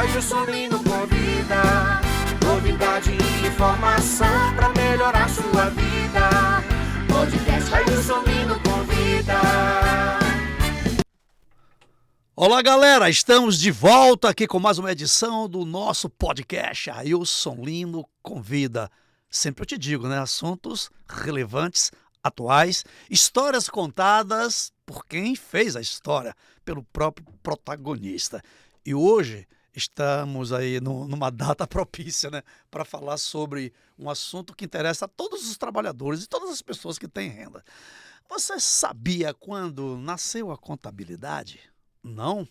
Ailson Lino convida. Novidade e informação pra melhorar sua vida. Podcast Ailson Lino convida. Olá, galera, estamos de volta aqui com mais uma edição do nosso podcast Ailson Lino convida. Sempre eu te digo, né? Assuntos relevantes, atuais, histórias contadas por quem fez a história, pelo próprio protagonista. E hoje estamos aí numa data propícia, né, para falar sobre um assunto que interessa a todos os trabalhadores e todas as pessoas que têm renda. Você sabia quando nasceu a contabilidade? Não.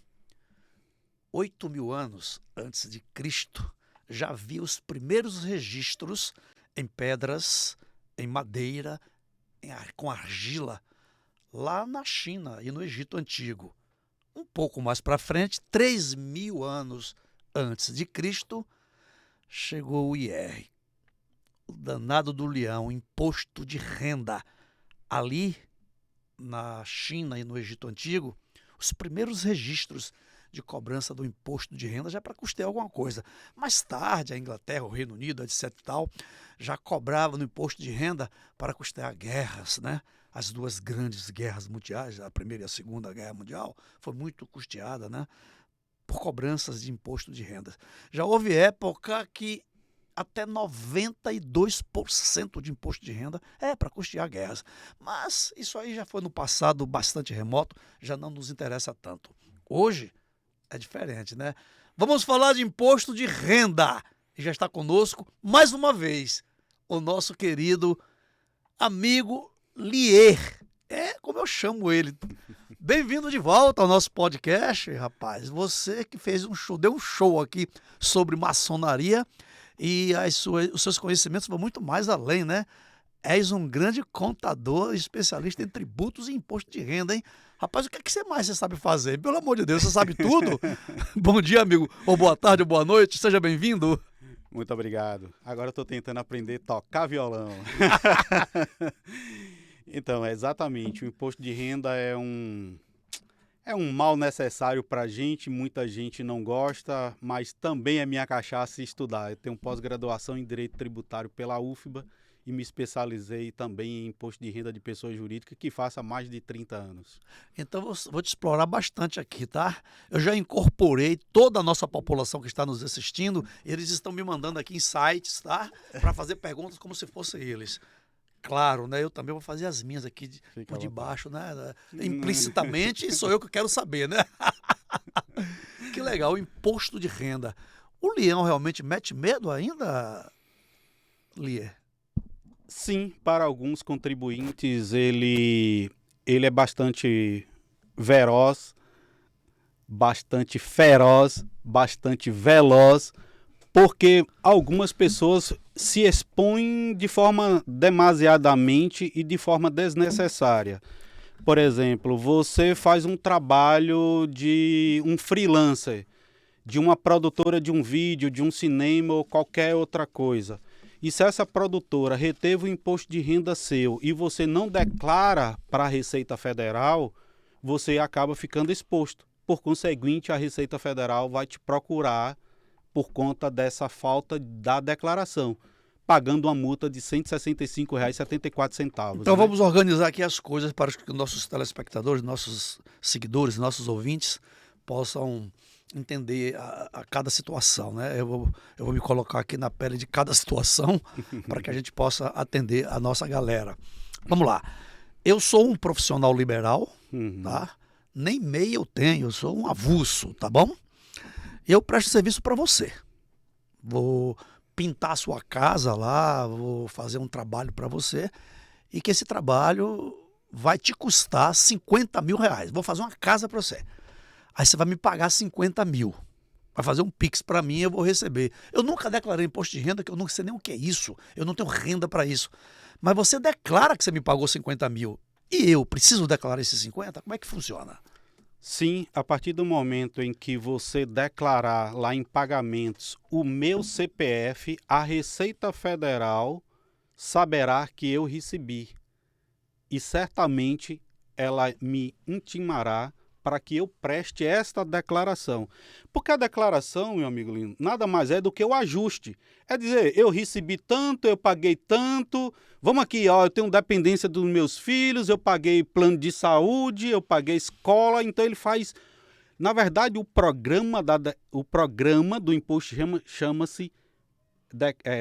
8.000 anos antes de Cristo já havia os primeiros registros em pedras, em madeira, com argila, lá na China e no Egito Antigo. Um pouco mais para frente, 3.000 anos antes de Cristo, chegou o IR, o danado do leão, imposto de renda. Ali, na China e no Egito Antigo, os primeiros registros de cobrança do imposto de renda já para custear alguma coisa. Mais tarde, a Inglaterra, o Reino Unido, etc. e tal, já cobrava no imposto de renda para custear guerras, né? As duas grandes guerras mundiais, a Primeira e a Segunda Guerra Mundial, foi muito custeada, né, por cobranças de imposto de renda. Já houve época que até 92% de imposto de renda é para custear guerras. Mas isso aí já foi no passado bastante remoto, já não nos interessa tanto. Hoje é diferente, né? Vamos falar de imposto de renda. E já está conosco, mais uma vez, o nosso querido amigo Lier, como eu chamo ele. Bem-vindo de volta ao nosso podcast, rapaz. Você que fez um show, deu um show aqui sobre maçonaria e os seus conhecimentos vão muito mais além, né? És um grande contador, especialista em tributos e imposto de renda, hein? Rapaz, o que é que você sabe fazer? Pelo amor de Deus, você sabe tudo? Bom dia, amigo, ou boa tarde, ou boa noite, seja bem-vindo. Muito obrigado. Agora eu estou tentando aprender a tocar violão. Então, exatamente, o imposto de renda é um mal necessário para a gente, muita gente não gosta, mas também é minha cachaça estudar. Eu tenho pós-graduação em Direito Tributário pela UFBA e me especializei também em imposto de renda de pessoa jurídica, que faço há mais de 30 anos. Então, vou te explorar bastante aqui, tá? Eu já incorporei toda a nossa população que está nos assistindo, eles estão me mandando aqui insights, tá? Para fazer perguntas como se fossem eles. Claro, né? Eu também vou fazer as minhas aqui por debaixo, né? Implicitamente, sou eu que quero saber, né? Que legal, o imposto de renda. O leão realmente mete medo ainda, Lier? Sim, para alguns contribuintes ele é bastante feroz, bastante veloz, porque algumas pessoas se expõem de forma demasiadamente e de forma desnecessária. Por exemplo, você faz um trabalho de um freelancer, de uma produtora de um vídeo, de um cinema ou qualquer outra coisa. E se essa produtora reteve o imposto de renda seu e você não declara para a Receita Federal, você acaba ficando exposto. Por conseguinte, a Receita Federal vai te procurar por conta dessa falta da declaração, pagando uma multa de R$ 165,74. Então vamos organizar aqui as coisas para que nossos telespectadores, nossos seguidores, nossos ouvintes possam entender a cada situação, né? Eu vou me colocar aqui na pele de cada situação para que a gente possa atender a nossa galera. Vamos lá. Eu sou um profissional liberal, tá? Nem MEI eu tenho, eu sou um avulso, tá bom? Eu presto serviço para você. Vou pintar a sua casa lá, vou fazer um trabalho para você e que esse trabalho vai te custar R$50 mil. Vou fazer uma casa para você. Aí você vai me pagar 50 mil. Vai fazer um Pix para mim e eu vou receber. Eu nunca declarei imposto de renda, que eu não sei nem o que é isso. Eu não tenho renda para isso. Mas você declara que você me pagou 50 mil e eu preciso declarar esses 50? Como é que funciona? Sim, a partir do momento em que você declarar lá em pagamentos o meu CPF, a Receita Federal saberá que eu recebi. E certamente ela me intimará para que eu preste esta declaração. Porque a declaração, meu amigo Lino, nada mais é do que o ajuste. É dizer, eu recebi tanto, eu paguei tanto, vamos aqui, ó, eu tenho dependência dos meus filhos, eu paguei plano de saúde, eu paguei escola, então ele faz... Na verdade, o programa do imposto chama-se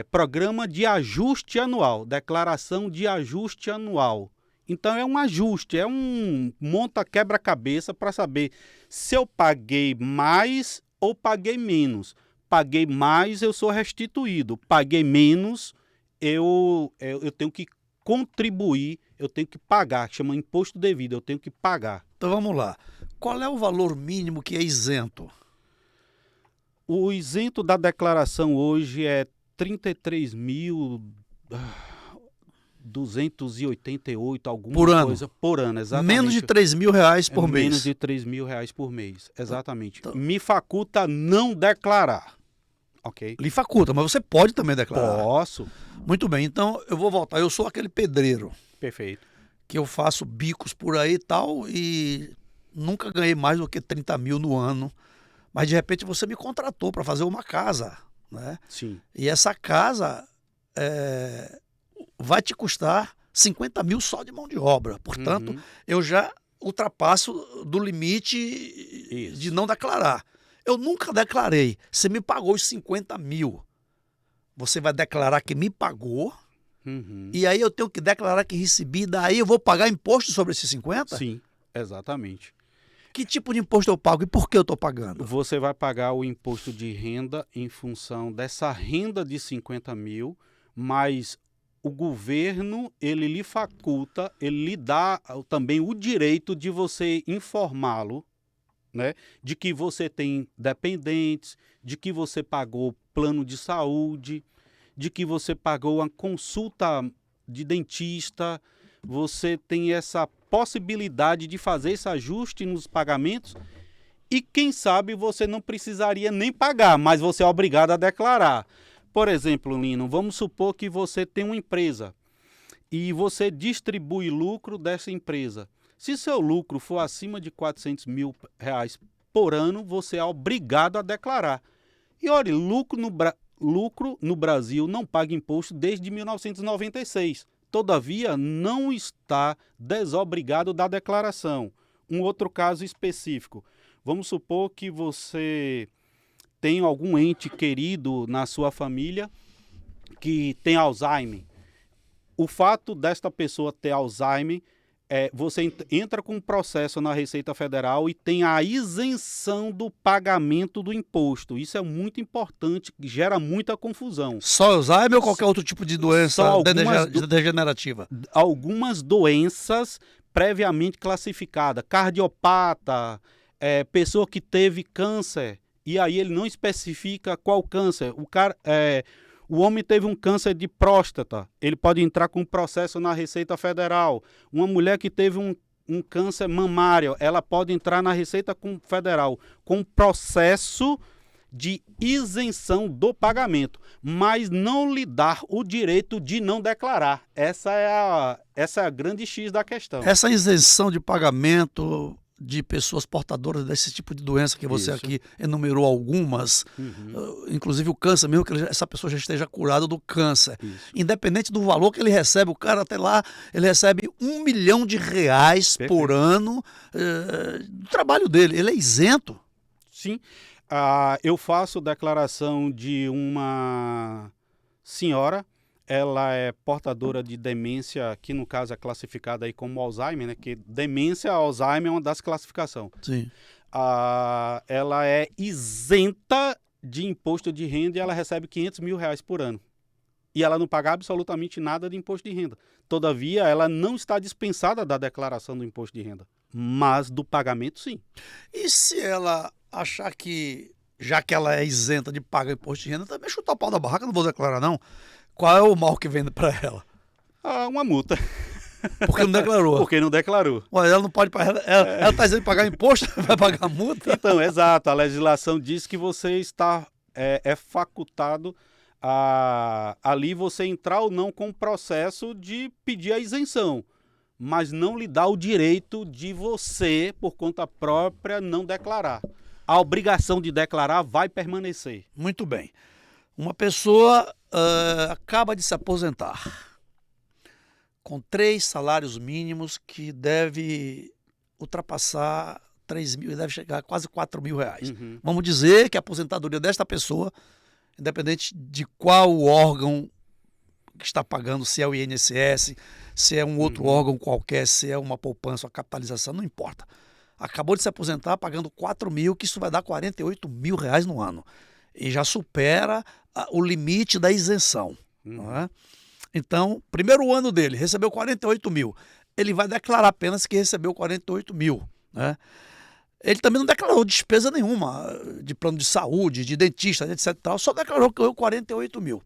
Programa de Ajuste Anual, Declaração de Ajuste Anual. Então é um ajuste, é um monta-quebra-cabeça para saber se eu paguei mais ou paguei menos. Paguei mais, eu sou restituído. Paguei menos, eu tenho que contribuir, eu tenho que pagar, que chama imposto devido, eu tenho que pagar. Então vamos lá. Qual é o valor mínimo que é isento? O isento da declaração hoje é 33.288, alguma Por ano? coisa por ano, exatamente. Menos de R$3.000 por mês? Menos de R$3.000 por mês, exatamente. Então, me faculta não declarar, ok? Lhe faculta, mas você pode também declarar. Posso. Muito bem, então eu vou voltar. Eu sou aquele pedreiro. Perfeito. Que eu faço bicos por aí e tal, e nunca ganhei mais do que 30 mil no ano. Mas de repente você me contratou para fazer uma casa, né? Sim. E essa casa vai te custar 50 mil só de mão de obra. Portanto, eu já ultrapasso do limite de não declarar. Eu nunca declarei. Você me pagou os 50 mil. Você vai declarar que me pagou. E aí eu tenho que declarar que recebi. Daí eu vou pagar imposto sobre esses 50? Sim, exatamente. Que tipo de imposto eu pago e por que eu estou pagando? Você vai pagar o imposto de renda em função dessa renda de 50 mil, mas o governo, ele lhe faculta, ele lhe dá também o direito de você informá-lo, né, de que você tem dependentes, de que você pagou plano de saúde, de que você pagou uma consulta de dentista, você tem essa possibilidade de fazer esse ajuste nos pagamentos e quem sabe você não precisaria nem pagar, mas você é obrigado a declarar. Por exemplo, Lino, vamos supor que você tem uma empresa e você distribui lucro dessa empresa. Se seu lucro for acima de R$400 mil por ano, você é obrigado a declarar. E olha, lucro no Brasil não paga imposto desde 1996. Todavia, não está desobrigado da declaração. Um outro caso específico. Vamos supor que você tem algum ente querido na sua família que tem Alzheimer. O fato desta pessoa ter Alzheimer, você entra com um processo na Receita Federal e tem a isenção do pagamento do imposto. Isso é muito importante, gera muita confusão. Só Alzheimer ou qualquer outro tipo de doença degenerativa? Algumas doenças previamente classificadas, cardiopata, pessoa que teve câncer, e aí ele não especifica qual câncer. O homem teve um câncer de próstata, ele pode entrar com um processo na Receita Federal. Uma mulher que teve um câncer mamário, ela pode entrar na Receita Federal com processo de isenção do pagamento, mas não lhe dar o direito de não declarar. Essa é a grande X da questão. Essa isenção de pagamento de pessoas portadoras desse tipo de doença que você aqui enumerou algumas, inclusive o câncer, mesmo que essa pessoa já esteja curada do câncer, independente do valor que ele recebe, o cara até lá, ele recebe R$1 milhão por ano do trabalho dele, ele é isento. Sim, eu faço declaração de uma senhora, ela é portadora de demência, que no caso é classificada aí como Alzheimer, né? Que demência, Alzheimer é uma das classificações. Sim. Ela é isenta de imposto de renda e ela recebe R$500 mil por ano. E ela não paga absolutamente nada de imposto de renda. Todavia, ela não está dispensada da declaração do imposto de renda, mas do pagamento sim. E se ela achar que, já que ela é isenta de pagar imposto de renda, também chutar o pau da barraca, não vou declarar não? Qual é o mal que vem para ela? Uma multa. Porque não declarou. Porque não declarou. Ué, ela não pode pagar. Ela está dizendo pagar imposto, vai pagar multa? Então, exato. A legislação diz que você está facultado ali você entrar ou não com o processo de pedir a isenção. mas não lhe dá o direito de você, por conta própria, não declarar. A obrigação de declarar vai permanecer. Muito bem. Uma pessoa acaba de se aposentar com 3 salários mínimos que deve ultrapassar 3 mil, deve chegar a quase 4 mil reais. Uhum. Vamos dizer que a aposentadoria desta pessoa, independente de qual órgão que está pagando, se é o INSS, se é um outro órgão qualquer, se é uma poupança, uma capitalização, não importa. Acabou de se aposentar pagando 4 mil, que isso vai dar 48 mil reais no ano. E já supera o limite da isenção. Não é? Então, primeiro ano dele, recebeu 48 mil. Ele vai declarar apenas que recebeu 48 mil. Né? Ele também não declarou despesa nenhuma de plano de saúde, de dentista, etc. Só declarou que ganhou 48 mil.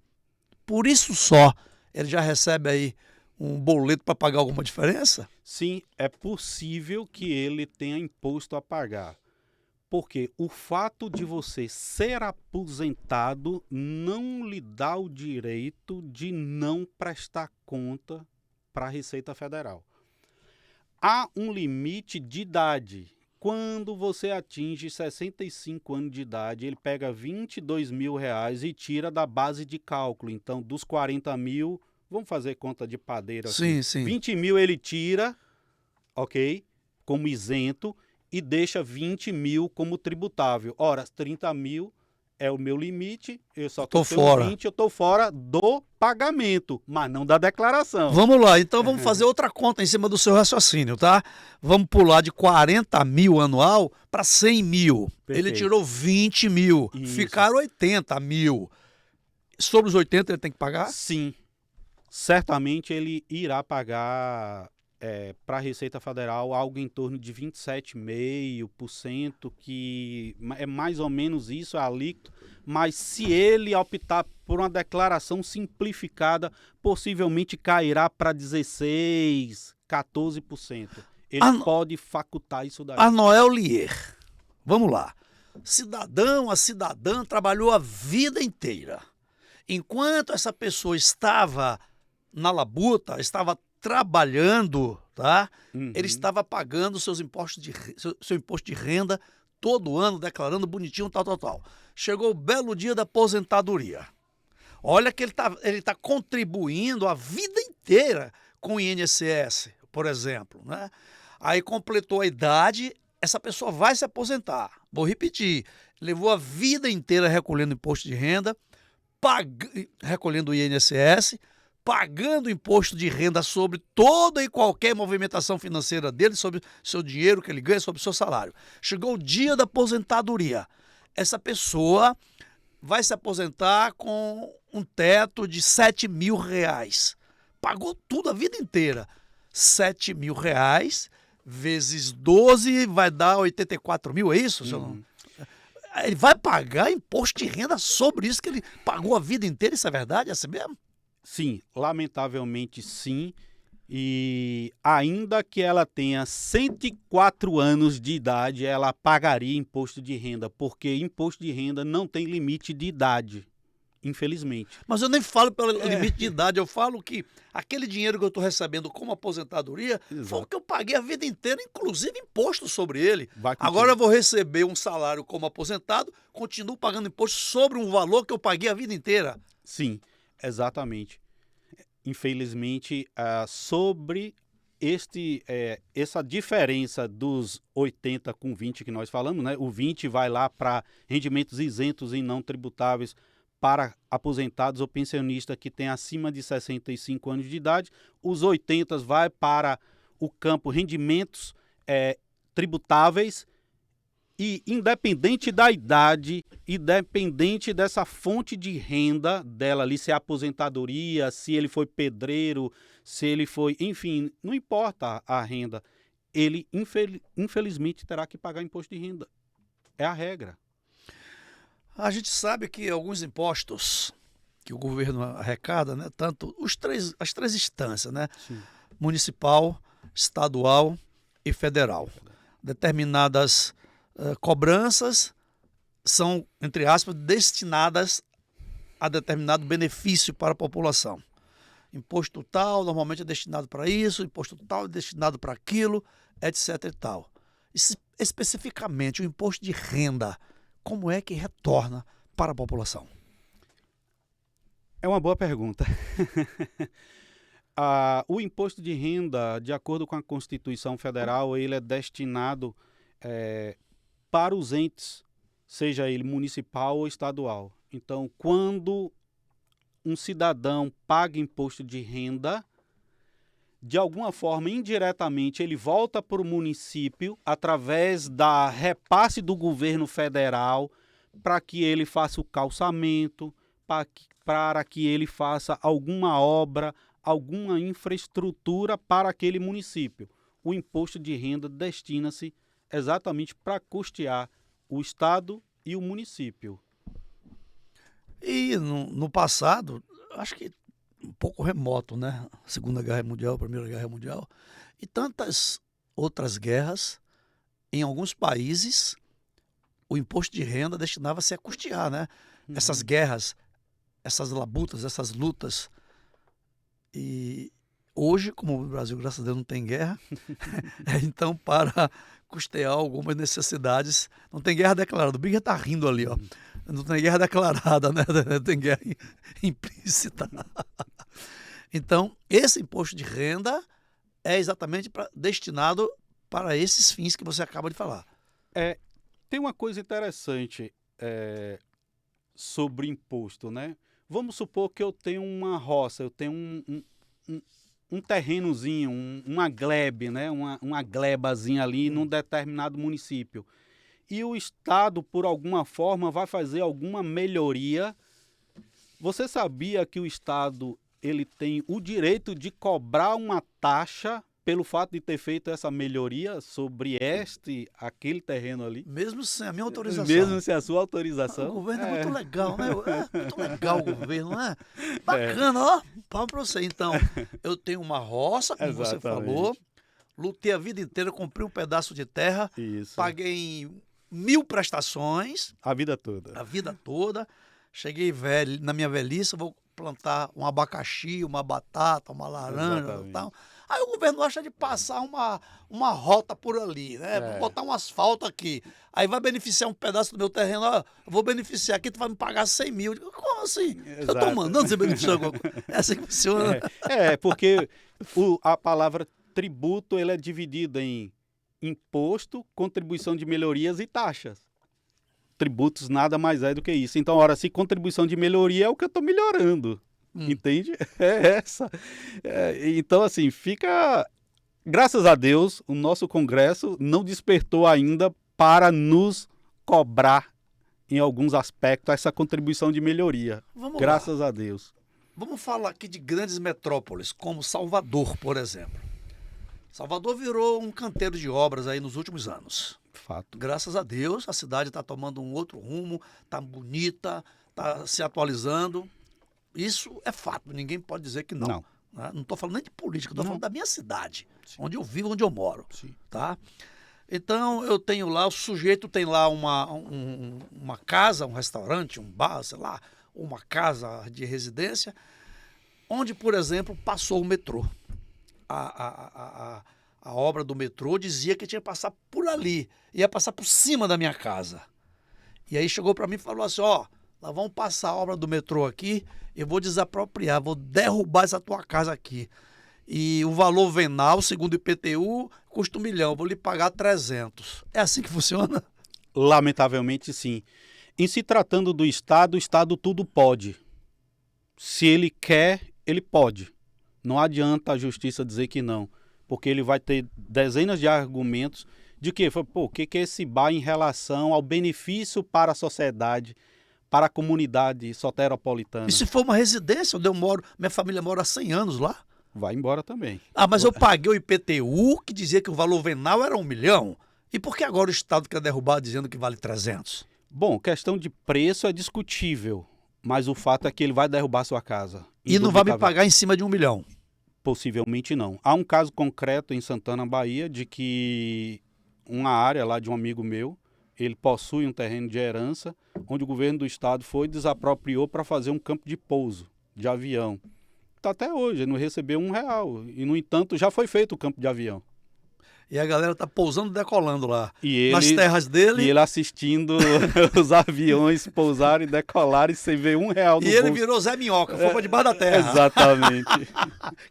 Por isso só, ele já recebe aí um boleto para pagar alguma diferença? Sim, é possível que ele tenha imposto a pagar. Porque o fato de você ser aposentado não lhe dá o direito de não prestar conta para a Receita Federal. Há um limite de idade. Quando você atinge 65 anos de idade, ele pega 22 mil reais e tira da base de cálculo. Então, dos 40 mil, vamos fazer conta de padeiro aqui. Sim. 20 mil ele tira, ok, como isento, e deixa 20 mil como tributável. Ora, 30 mil é o meu limite, eu só Tô tenho fora. 20, eu estou fora do pagamento, mas não da declaração. Vamos lá, então vamos fazer outra conta em cima do seu raciocínio, tá? Vamos pular de 40 mil anual para 100 mil. Perfeito. Ele tirou 20 mil, Isso. ficaram 80 mil. Sobre os 80 ele tem que pagar? Sim, certamente ele irá pagar para a Receita Federal algo em torno de 27,5%, que é mais ou menos isso, a alíquota, mas se ele optar por uma declaração simplificada, possivelmente cairá para 16%, 14%. Ele pode facultar isso daí. A Noel Lier, vamos lá. Cidadão, a cidadã trabalhou a vida inteira. Enquanto essa pessoa estava na labuta, estava trabalhando, tá? Ele estava pagando seus impostos seu imposto de renda todo ano, declarando bonitinho, tal. Chegou o belo dia da aposentadoria. Olha que ele tá contribuindo a vida inteira com o INSS, por exemplo, né? Aí completou a idade, essa pessoa vai se aposentar. Vou repetir, levou a vida inteira recolhendo imposto de renda, recolhendo o INSS, pagando imposto de renda sobre toda e qualquer movimentação financeira dele, sobre seu dinheiro que ele ganha, sobre seu salário. Chegou o dia da aposentadoria. Essa pessoa vai se aposentar com um teto de 7 mil reais. Pagou tudo a vida inteira. 7 mil reais vezes 12 vai dar 84 mil, é isso? Ele vai pagar imposto de renda sobre isso que ele pagou a vida inteira, isso é verdade? É assim mesmo? Sim, lamentavelmente sim. E ainda que ela tenha 104 anos de idade, ela pagaria imposto de renda, porque imposto de renda não tem limite de idade, infelizmente. Mas eu nem falo pelo limite de idade, eu falo que aquele dinheiro que eu estou recebendo como aposentadoria foi o que eu paguei a vida inteira, inclusive imposto sobre ele. Agora eu vou receber um salário como aposentado, continuo pagando imposto sobre um valor que eu paguei a vida inteira. Sim, exatamente. Infelizmente, sobre essa diferença dos 80 com 20 que nós falamos, né? O 20 vai lá para rendimentos isentos e não tributáveis para aposentados ou pensionistas que têm acima de 65 anos de idade. Os 80 vai para o campo rendimentos tributáveis. E independente da idade, independente dessa fonte de renda dela ali, se é aposentadoria, se ele foi pedreiro, se ele foi, enfim, não importa a renda, ele infelizmente terá que pagar imposto de renda. É a regra. A gente sabe que alguns impostos que o governo arrecada, né, tanto as três instâncias, né, Sim. municipal, estadual e federal, determinadas cobranças são, entre aspas, destinadas a determinado benefício para a população. imposto tal normalmente é destinado para isso, imposto tal é destinado para aquilo, etc e tal. Especificamente, o imposto de renda, como é que retorna para a população? É uma boa pergunta. O imposto de renda, de acordo com a Constituição Federal, ele é destinado para os entes, seja ele municipal ou estadual. Então, quando um cidadão paga imposto de renda, de alguma forma, indiretamente, ele volta para o município através da repasse do governo federal para que ele faça o calçamento, para que ele faça alguma obra, alguma infraestrutura para aquele município. O imposto de renda destina-se exatamente para custear o Estado e o município. E no passado, acho que um pouco remoto, né? Segunda Guerra Mundial, Primeira Guerra Mundial e tantas outras guerras, em alguns países, o imposto de renda destinava-se a custear, né? Essas guerras, essas labutas, essas lutas. E hoje, como o Brasil, graças a Deus, não tem guerra, então para custear algumas necessidades, não tem guerra declarada. O Big está rindo ali, ó. Não tem guerra declarada, né? Tem guerra implícita. Então, esse imposto de renda é exatamente destinado para esses fins que você acaba de falar. Tem uma coisa interessante sobre imposto, né? Vamos supor que eu tenho uma roça, eu tenho um terrenozinho, uma glebe, né? Uma glebazinha ali num determinado município. E o Estado, por alguma forma, vai fazer alguma melhoria. Você sabia que o Estado ele tem o direito de cobrar uma taxa pelo fato de ter feito essa melhoria sobre aquele terreno ali? Mesmo sem a minha autorização. Mesmo sem a sua autorização. O governo é muito legal, né? É muito legal o governo, né? Bacana, ó. Palma para você. Então, eu tenho uma roça, como você falou, lutei a vida inteira, comprei um pedaço de terra, paguei 1000 prestações. A vida toda. A vida toda. Cheguei velho, na minha velhice, vou plantar um abacaxi, uma batata, uma laranja e tal. Aí o governo acha de passar uma rota por ali, né? Vou botar um asfalto aqui. Aí vai beneficiar um pedaço do meu terreno. Ó, eu vou beneficiar aqui, tu vai me pagar 100 mil. Eu digo, como assim? Exato. Eu tô mandando você beneficiar alguma coisa. É assim que funciona. Porque a palavra tributo ele é dividida em imposto, contribuição de melhorias e taxas. Tributos nada mais é do que isso. Então, ora, se contribuição de melhoria é o que eu estou melhorando. Entende? Então, assim, graças a Deus, o nosso Congresso não despertou ainda para nos cobrar, em alguns aspectos, essa contribuição de melhoria. Graças a Deus. Vamos falar aqui de grandes metrópoles, como Salvador, por exemplo. Salvador virou um canteiro de obras aí nos últimos anos. Fato. Graças a Deus, a cidade está tomando um outro rumo, está bonita, está se atualizando. Isso é fato, ninguém pode dizer que não. Não estou falando nem de política, estou falando da minha cidade, onde eu vivo, onde eu moro. Tá? Então, eu tenho lá, o sujeito tem lá uma casa, um restaurante, um bar, sei lá, uma casa de residência, onde, por exemplo, passou o metrô. A obra do metrô dizia que tinha que passar por ali, ia passar por cima da minha casa. E aí chegou para mim e falou assim, ó, nós vamos passar a obra do metrô aqui, eu vou desapropriar, vou derrubar essa tua casa aqui. E o valor venal, segundo o IPTU, custa 1 milhão, vou lhe pagar 300. É assim que funciona? Lamentavelmente, sim. Em se tratando do Estado, o Estado tudo pode. Se ele quer, ele pode. Não adianta a justiça dizer que não, porque ele vai ter dezenas de argumentos de que, o que é esse bar em relação ao benefício para a sociedade, para a comunidade soteropolitana. E se for uma residência onde eu moro, minha família mora há 100 anos lá? Vai embora também. Mas eu paguei o IPTU, que dizia que o valor venal era 1 milhão. E por que agora o Estado quer derrubar dizendo que vale 300? Bom, questão de preço é discutível, mas o fato é que ele vai derrubar sua casa. E não vai me pagar em cima de 1 milhão? Possivelmente não. Há um caso concreto em Santana, Bahia, de que uma área lá de um amigo meu, ele possui um terreno de herança, onde o governo do estado foi e desapropriou para fazer um campo de pouso de avião. está até hoje, ele não recebeu R$1. E, no entanto, já foi feito o campo de avião. E a galera tá pousando e decolando lá. E nas terras dele. E ele assistindo os aviões pousarem e decolarem sem ver R$1 no bolso. E ele virou Zé Minhoca, foi pra debaixo da terra. Exatamente.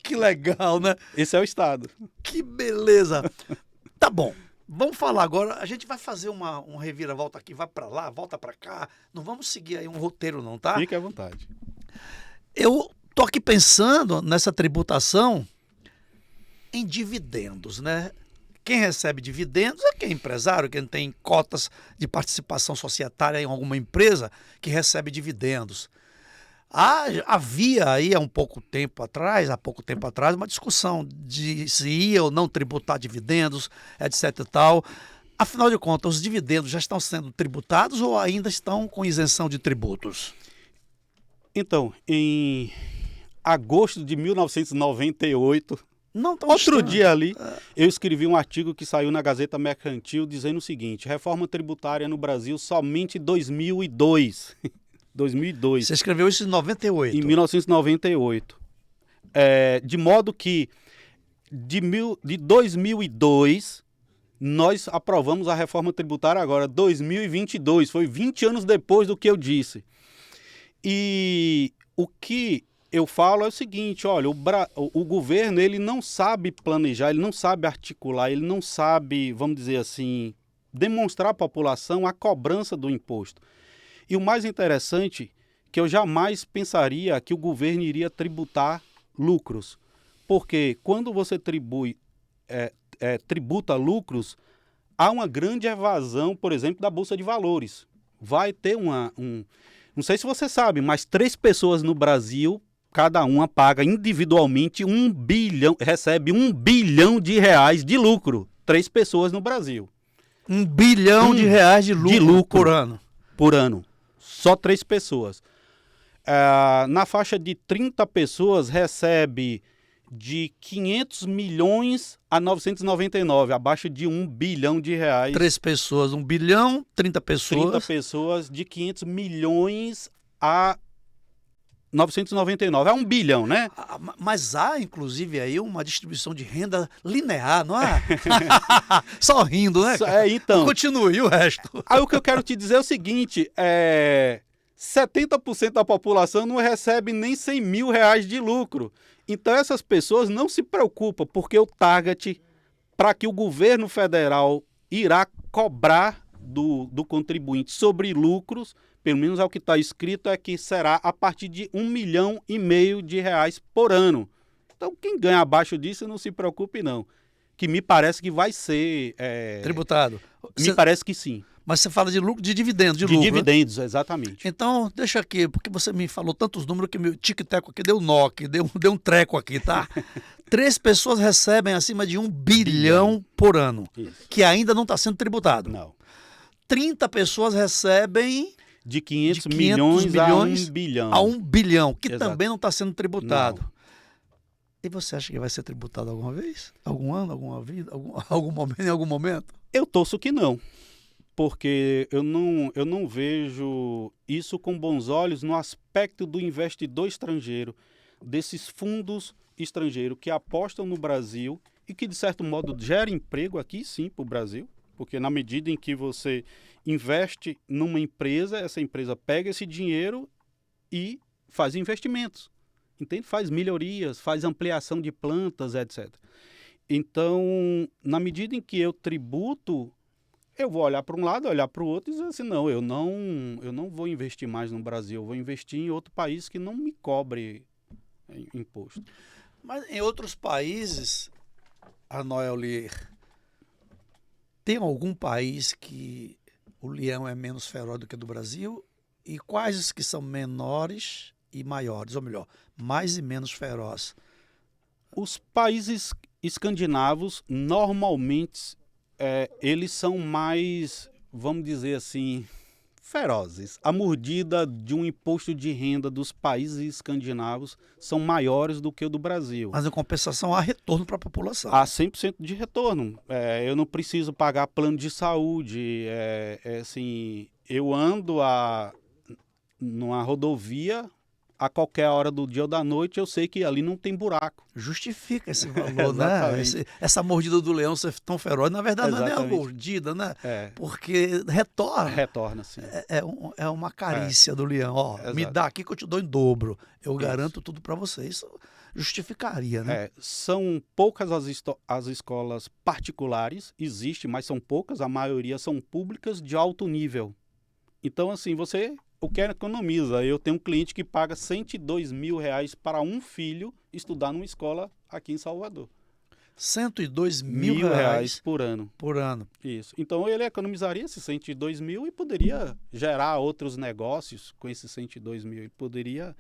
Que legal, né? Esse é o Estado. Que beleza. Tá bom. Vamos falar agora. A gente vai fazer um reviravolta aqui, vai pra lá, volta pra cá. Não vamos seguir aí um roteiro não, tá? Fique à vontade. Eu tô aqui pensando nessa tributação em dividendos, né? Quem recebe dividendos é quem é empresário, quem tem cotas de participação societária em alguma empresa que recebe dividendos. Havia aí há pouco tempo atrás, uma discussão de se ia ou não tributar dividendos, etc e tal. Afinal de contas, os dividendos já estão sendo tributados ou ainda estão com isenção de tributos? Então, em agosto de 1998... Não tão Outro estranho. dia ali, eu escrevi um artigo que saiu na Gazeta Mercantil dizendo o seguinte: reforma tributária no Brasil somente em 2002. 2002. Você escreveu isso em 98. Em 1998. De modo que de 2002 nós aprovamos a reforma tributária agora, 2022. Foi 20 anos depois do que eu disse. E o que eu falo é o seguinte, olha, o governo ele não sabe planejar, ele não sabe articular, ele não sabe, vamos dizer assim, demonstrar à população a cobrança do imposto. E o mais interessante, que eu jamais pensaria que o governo iria tributar lucros. Porque quando você tributa lucros, há uma grande evasão, por exemplo, da Bolsa de Valores. Vai ter não sei se você sabe, mas 3 pessoas no Brasil, cada uma paga individualmente recebe R$1 bilhão de lucro. 3 pessoas no Brasil. R$1 bilhão de lucro por ano. Por ano. Só 3 pessoas. Na faixa de 30 pessoas recebe de 500 milhões a 999, abaixo de R$1 bilhão. 3 pessoas, 1 bilhão, 30 pessoas. 30 pessoas de 500 milhões a 999. É 1 bilhão, né? Mas há, inclusive, aí uma distribuição de renda linear, não é? Só rindo, né? Então. Continue, e o resto? Aí o que eu quero te dizer é o seguinte, 70% da população não recebe nem R$100 mil de lucro. Então essas pessoas não se preocupam, porque o target para que o governo federal irá cobrar do contribuinte sobre lucros, pelo menos é o que está escrito, é que será a partir de R$1,5 milhão por ano. Então quem ganha abaixo disso não se preocupe não, que me parece que vai ser... tributado. Me parece que sim. Mas você fala de lucro, de dividendos, de dividendos, né? Exatamente. Então, deixa aqui, porque você me falou tantos números que meu tic-teco aqui deu nó, que deu um treco aqui, tá? 3 pessoas recebem acima de R$1 bilhão por ano, Isso. que ainda não está sendo tributado. Não. 30 pessoas recebem... De 500 milhões a 1 bilhão. A 1 bilhão, que Exato. também não está sendo tributado. Não. E você acha que vai ser tributado alguma vez? Algum ano, alguma vida, algum momento, em algum momento? Eu torço que não, porque eu não vejo isso com bons olhos no aspecto do investidor estrangeiro, desses fundos estrangeiros que apostam no Brasil e que, de certo modo, gera emprego aqui sim para o Brasil, porque na medida em que você investe numa empresa, essa empresa pega esse dinheiro e faz investimentos, entende? Faz melhorias, faz ampliação de plantas, etc. Então, na medida em que eu tributo, eu vou olhar para um lado, olhar para o outro e dizer assim, não, eu não vou investir mais no Brasil, eu vou investir em outro país que não me cobre imposto. Mas em outros países, Arnoel Lier, tem algum país que o leão é menos feroz do que o do Brasil? E quais os que são menores e maiores? Ou melhor, mais e menos feroz? Os países escandinavos, normalmente, eles são mais, vamos dizer assim, ferozes. A mordida de um imposto de renda dos países escandinavos são maiores do que o do Brasil. Mas, em compensação, há retorno para a população. Há 100% de retorno. Eu não preciso pagar plano de saúde. Assim, eu ando numa rodovia a qualquer hora do dia ou da noite, eu sei que ali não tem buraco. Justifica esse valor, né? Exatamente. Essa mordida do leão ser tão feroz, na verdade, não é nem uma Exatamente. mordida, né? É, Porque retorna. retorna, sim. É uma carícia do leão. Ó, me Exato. dá aqui que eu te dou em dobro. Eu Isso. garanto tudo para você. Isso justificaria, né? São poucas as escolas particulares, existe, mas são poucas, a maioria são públicas de alto nível. Então, assim, você o que economiza. Eu tenho um cliente que paga R$102 mil para um filho estudar numa escola aqui em Salvador. R$102 mil por ano. por ano. Isso. Então ele economizaria esses 102 mil e poderia gerar outros negócios com esses 102 mil. Ele poderia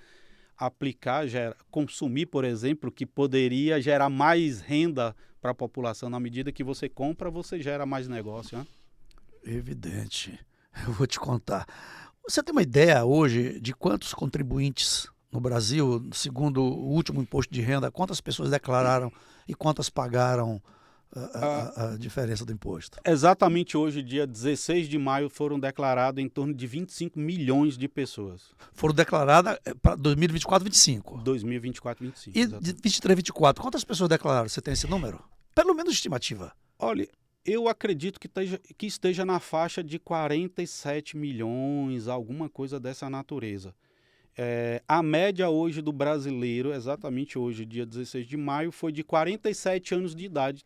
aplicar, consumir, por exemplo, que poderia gerar mais renda para a população. Na medida que você compra, você gera mais negócio. Né? Evidente. Eu vou te contar. Você tem uma ideia hoje de quantos contribuintes no Brasil, segundo o último imposto de renda, quantas pessoas declararam e quantas pagaram a diferença do imposto? Exatamente hoje, dia 16 de maio, foram declarados em torno de 25 milhões de pessoas. Foram declaradas para 2024, 25. 2024, 25. E Exatamente. de 23, 24, quantas pessoas declararam? Você tem esse número? Pelo menos estimativa. Olha, eu acredito que esteja na faixa de 47 milhões, alguma coisa dessa natureza. A média hoje do brasileiro, exatamente hoje, dia 16 de maio, foi de 47 anos de idade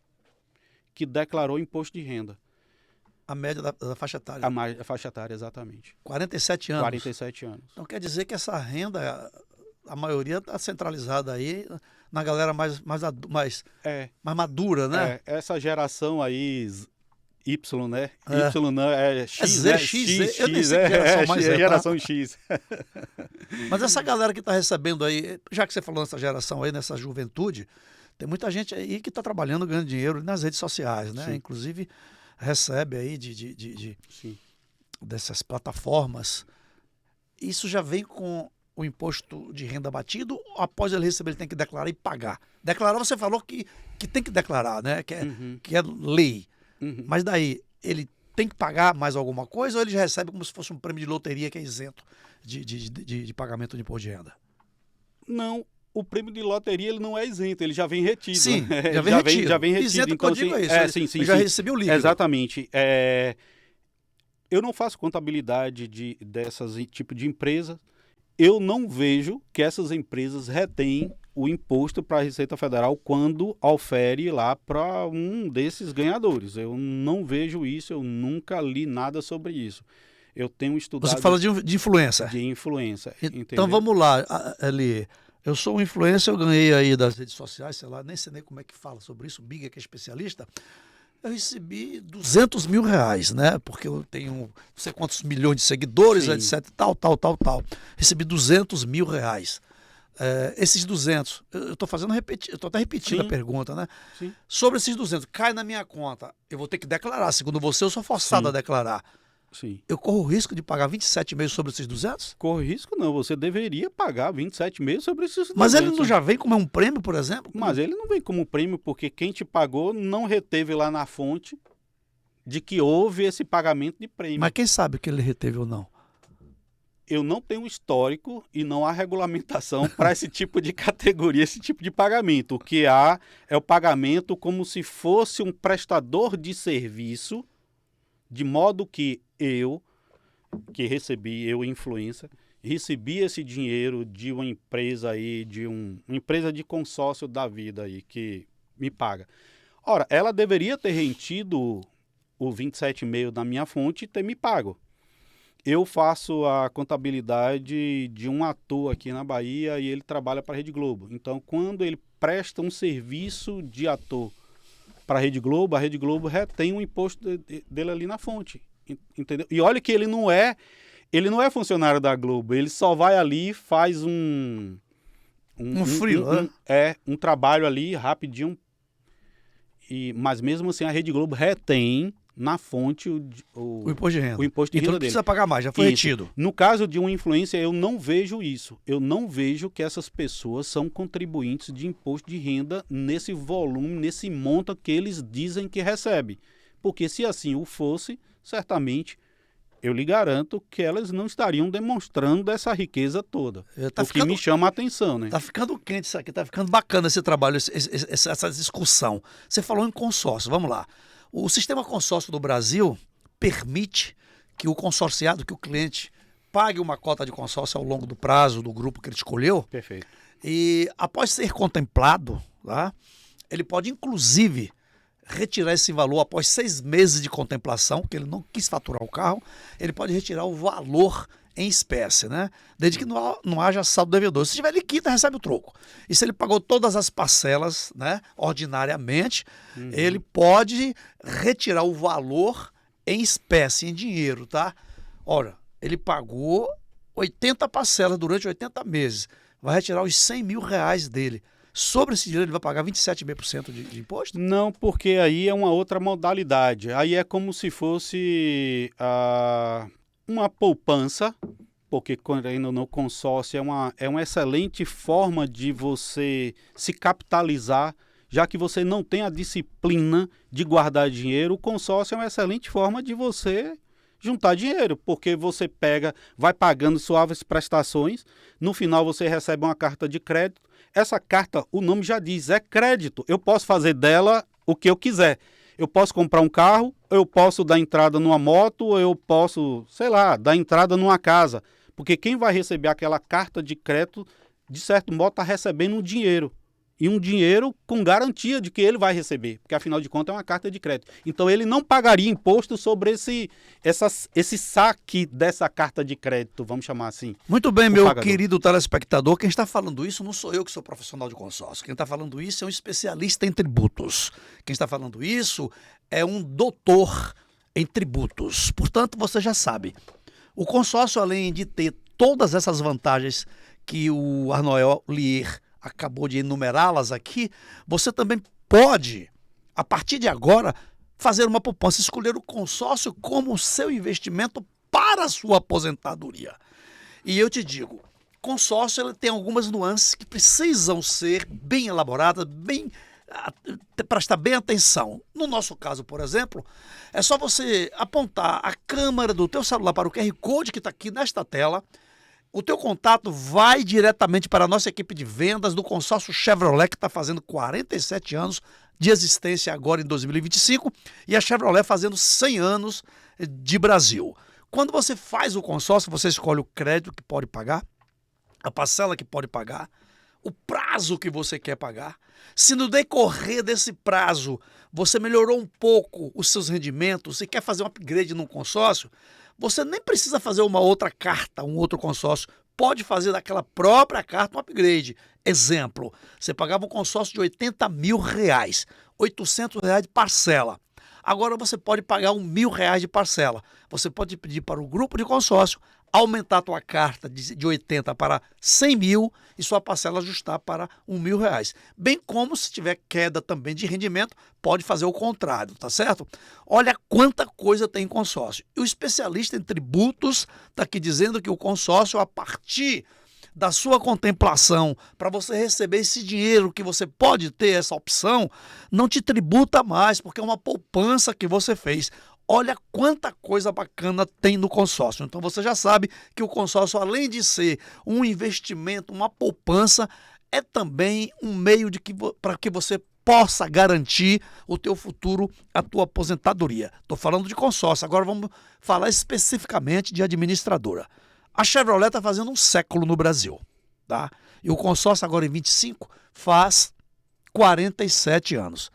que declarou imposto de renda. A média da faixa etária. A faixa etária, exatamente. 47 anos. 47 anos. Então quer dizer que essa renda, a maioria está centralizada aí na galera mais madura, né? Essa geração aí, Y, né? É. Y não, é X, Z, né? X, eu nem sei que geração mais é, tá? Geração X. Mas essa galera que está recebendo aí, já que você falou nessa geração aí, nessa juventude, tem muita gente aí que está trabalhando, ganhando dinheiro nas redes sociais, né? Sim. Inclusive recebe aí Sim. dessas plataformas. Isso já vem com o imposto de renda batido, ou após ele receber ele tem que declarar e pagar? Declarar, você falou que tem que declarar, né? Que é lei. Uhum. Mas daí, ele tem que pagar mais alguma coisa ou ele já recebe como se fosse um prêmio de loteria que é isento de pagamento de imposto de renda? Não, o prêmio de loteria ele não é isento, ele já vem retido. Sim, né? já vem retido. Já vem retido. Isento Então, que eu digo assim, é isso. sim, Eu já sim. recebi o líquido. Exatamente. Eu não faço contabilidade dessas tipo de empresas. Eu não vejo que essas empresas retêm o imposto para a Receita Federal quando ofere lá para um desses ganhadores. Eu não vejo isso, eu nunca li nada sobre isso. Eu tenho estudado... Você fala de influência. De influência, Então entendeu? vamos lá, Eli. Eu sou um influencer, eu ganhei aí das redes sociais, sei lá, nem sei nem como é que fala sobre isso, o Big, que é especialista. Eu recebi R$200 mil, né? Porque eu tenho não sei quantos milhões de seguidores, Sim. etc, tal. Recebi R$200 mil. Esses 200, eu estou estou até repetindo Sim. a pergunta, né? Sim. Sobre esses 200, cai na minha conta, eu vou ter que declarar. Segundo você, eu sou forçado Sim. a declarar. Sim. Eu corro o risco de pagar 27,5 sobre esses 200? Corre risco não, você deveria pagar 27,5 sobre esses 200. Mas ele não já vem como um prêmio, por exemplo? Mas ele não vem como prêmio porque quem te pagou não reteve lá na fonte de que houve esse pagamento de prêmio. Mas quem sabe que ele reteve ou não? Eu não tenho histórico e não há regulamentação para esse tipo de categoria, esse tipo de pagamento. O que há é o pagamento como se fosse um prestador de serviço, de modo que eu influencer, recebi esse dinheiro de uma empresa aí, uma empresa de consórcio da vida aí, que me paga. Ora, ela deveria ter retido o 27,5 da minha fonte e ter me pago. Eu faço a contabilidade de um ator aqui na Bahia e ele trabalha para a Rede Globo. Então, quando ele presta um serviço de ator para a Rede Globo retém o imposto dele ali na fonte. Entendeu? E olha que ele não é funcionário da Globo, ele só vai ali e faz um freela, um trabalho ali rapidinho. Mas mesmo assim a Rede Globo retém na fonte o imposto de renda. O imposto de então renda não dele. precisa pagar mais, já foi Isso. retido. No caso de uma influência, eu não vejo isso. Eu não vejo que essas pessoas são contribuintes de imposto de renda nesse volume, nesse monto que eles dizem que recebe. Porque se assim o fosse, certamente eu lhe garanto que elas não estariam demonstrando essa riqueza toda. O que me chama a atenção, né? Tá ficando quente isso aqui, tá ficando bacana esse trabalho, essa discussão. Você falou em consórcio, vamos lá. O sistema consórcio do Brasil permite que o consorciado, que o cliente, pague uma cota de consórcio ao longo do prazo do grupo que ele escolheu. Perfeito. E após ser contemplado, tá, ele pode inclusive retirar esse valor após 6 meses de contemplação, que ele não quis faturar o carro, ele pode retirar o valor em espécie, né? Desde que não haja saldo devedor. Se tiver liquida, recebe o troco. E se ele pagou todas as parcelas, né, ordinariamente, ele pode retirar o valor em espécie, em dinheiro, tá? Ora, ele pagou 80 parcelas durante 80 meses. Vai retirar os 100 mil reais dele. Sobre esse dinheiro ele vai pagar 27,5% de imposto? Não, porque aí é uma outra modalidade. Aí é como se fosse uma poupança, porque quando ainda no consórcio é uma excelente forma de você se capitalizar, já que você não tem a disciplina de guardar dinheiro. O consórcio é uma excelente forma de você juntar dinheiro, porque você vai pagando suaves prestações, no final você recebe uma carta de crédito. Essa carta, o nome já diz, é crédito. Eu posso fazer dela o que eu quiser. Eu posso comprar um carro, eu posso dar entrada numa moto, eu posso, sei lá, dar entrada numa casa. Porque quem vai receber aquela carta de crédito, de certo modo, está recebendo um dinheiro. E um dinheiro com garantia de que ele vai receber, porque afinal de contas é uma carta de crédito. Então ele não pagaria imposto sobre esse saque dessa carta de crédito, vamos chamar assim. Muito bem, meu querido telespectador, quem está falando isso não sou eu que sou profissional de consórcio. Quem está falando isso é um especialista em tributos. Quem está falando isso é um doutor em tributos. Portanto, você já sabe, o consórcio, além de ter todas essas vantagens que o Arnoel Lier acabou de enumerá-las aqui, você também pode, a partir de agora, fazer uma poupança, escolher o consórcio como seu investimento para a sua aposentadoria. E eu te digo, consórcio ele tem algumas nuances que precisam ser bem elaboradas, prestar bem atenção. No nosso caso, por exemplo, é só você apontar a câmera do teu celular para o QR Code que está aqui nesta tela. O teu contato vai diretamente para a nossa equipe de vendas do consórcio Chevrolet, que está fazendo 47 anos de existência agora em 2025, e a Chevrolet fazendo 100 anos de Brasil. Quando você faz o consórcio, você escolhe o crédito que pode pagar, a parcela que pode pagar, o prazo que você quer pagar. Se no decorrer desse prazo você melhorou um pouco os seus rendimentos e quer fazer um upgrade no consórcio, você nem precisa fazer uma outra carta, um outro consórcio. Pode fazer daquela própria carta um upgrade. Exemplo, você pagava um consórcio de 80 mil reais, 800 reais de parcela. Agora você pode pagar R$1.000 de parcela. Você pode pedir para o grupo de consórcio aumentar a tua carta de 80 para 100 mil e sua parcela ajustar para R$1.000. Bem como se tiver queda também de rendimento, pode fazer o contrário, tá certo? Olha quanta coisa tem em consórcio. E o especialista em tributos está aqui dizendo que o consórcio, a partir da sua contemplação, para você receber esse dinheiro que você pode ter, essa opção, não te tributa mais, porque é uma poupança que você fez. Olha quanta coisa bacana tem no consórcio. Então você já sabe que o consórcio, além de ser um investimento, uma poupança, é também um meio para que você possa garantir o teu futuro, a tua aposentadoria. Estou falando de consórcio, agora vamos falar especificamente de administradora. A Chevrolet está fazendo um século no Brasil, tá? E o consórcio agora em 25 faz 47 anos.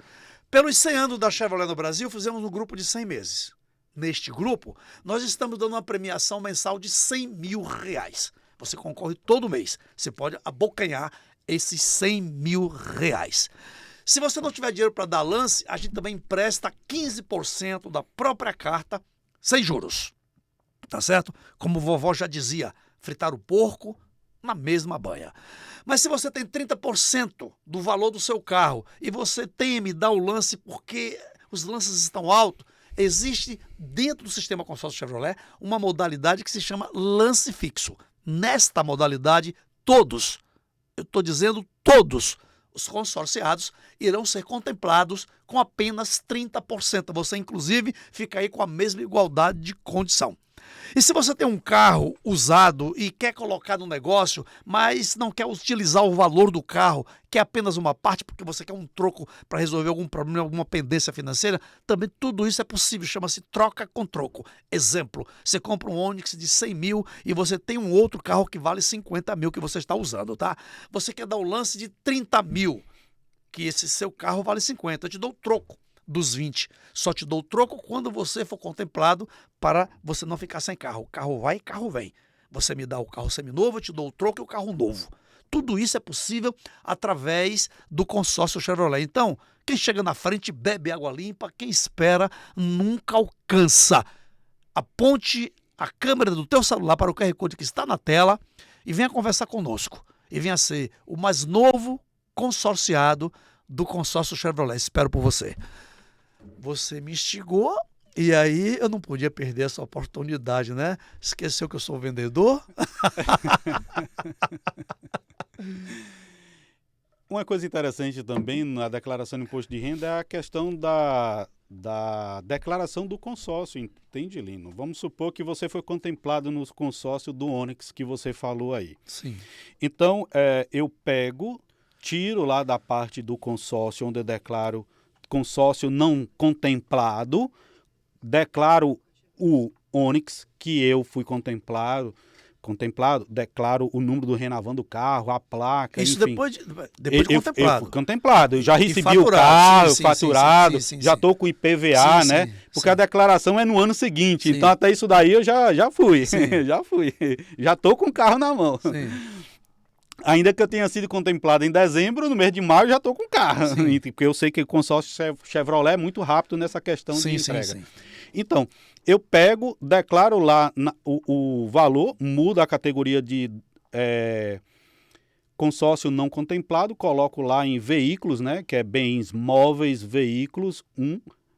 Pelos 100 anos da Chevrolet no Brasil, fizemos um grupo de 100 meses. Neste grupo, nós estamos dando uma premiação mensal de R$100 mil. Você concorre todo mês. Você pode abocanhar esses R$100 mil. Se você não tiver dinheiro para dar lance, a gente também empresta 15% da própria carta sem juros. Tá certo? Como vovó já dizia, fritar o porco na mesma banha. Mas se você tem 30% do valor do seu carro e você teme dar o lance porque os lances estão altos, existe dentro do sistema consórcio Chevrolet uma modalidade que se chama lance fixo. Nesta modalidade, todos, eu estou dizendo todos, os consorciados irão ser contemplados com apenas 30%. Você, inclusive, fica aí com a mesma igualdade de condição. E se você tem um carro usado e quer colocar no negócio, mas não quer utilizar o valor do carro, quer apenas uma parte porque você quer um troco para resolver algum problema, alguma pendência financeira, também tudo isso é possível, chama-se troca com troco. Exemplo, você compra um Onix de 100 mil e você tem um outro carro que vale 50 mil que você está usando, tá? Você quer dar um lance de 30 mil, que esse seu carro vale 50, eu te dou o troco dos 20. Só te dou o troco quando você for contemplado para você não ficar sem carro. O carro vai e carro vem. Você me dá o carro seminovo, eu te dou o troco e o carro novo. Tudo isso é possível através do consórcio Chevrolet. Então, quem chega na frente bebe água limpa, quem espera nunca alcança. Aponte a câmera do teu celular para o QR Code que está na tela e venha conversar conosco. E venha ser o mais novo consorciado do consórcio Chevrolet. Espero por você. Você me instigou e aí eu não podia perder essa oportunidade, né? Esqueceu que eu sou vendedor? Uma coisa interessante também na declaração de imposto de renda é a questão da declaração do consórcio, entende, Lino? Vamos supor que você foi contemplado no consórcio do Onix que você falou aí. Sim. Então, eu tiro lá da parte do consórcio onde eu declaro consórcio não contemplado, declaro o Onix que eu fui contemplado, declaro o número do Renavan do carro, a placa, isso enfim. depois de contemplado. Eu fui contemplado, eu já recebi o faturado, carro, sim, faturado, sim, já estou com o IPVA, sim, né? sim, Porque sim. a declaração é no ano seguinte, Sim. então até isso daí eu já fui, Sim. já fui, já estou com o carro na mão. Sim. Ainda que eu tenha sido contemplado em dezembro, no mês de maio eu já estou com o carro. Sim. Porque eu sei que o consórcio Chevrolet é muito rápido nessa questão de entrega. Sim. Então, eu declaro lá o valor, mudo a categoria de consórcio não contemplado, coloco lá em veículos, né, que é bens móveis, veículos,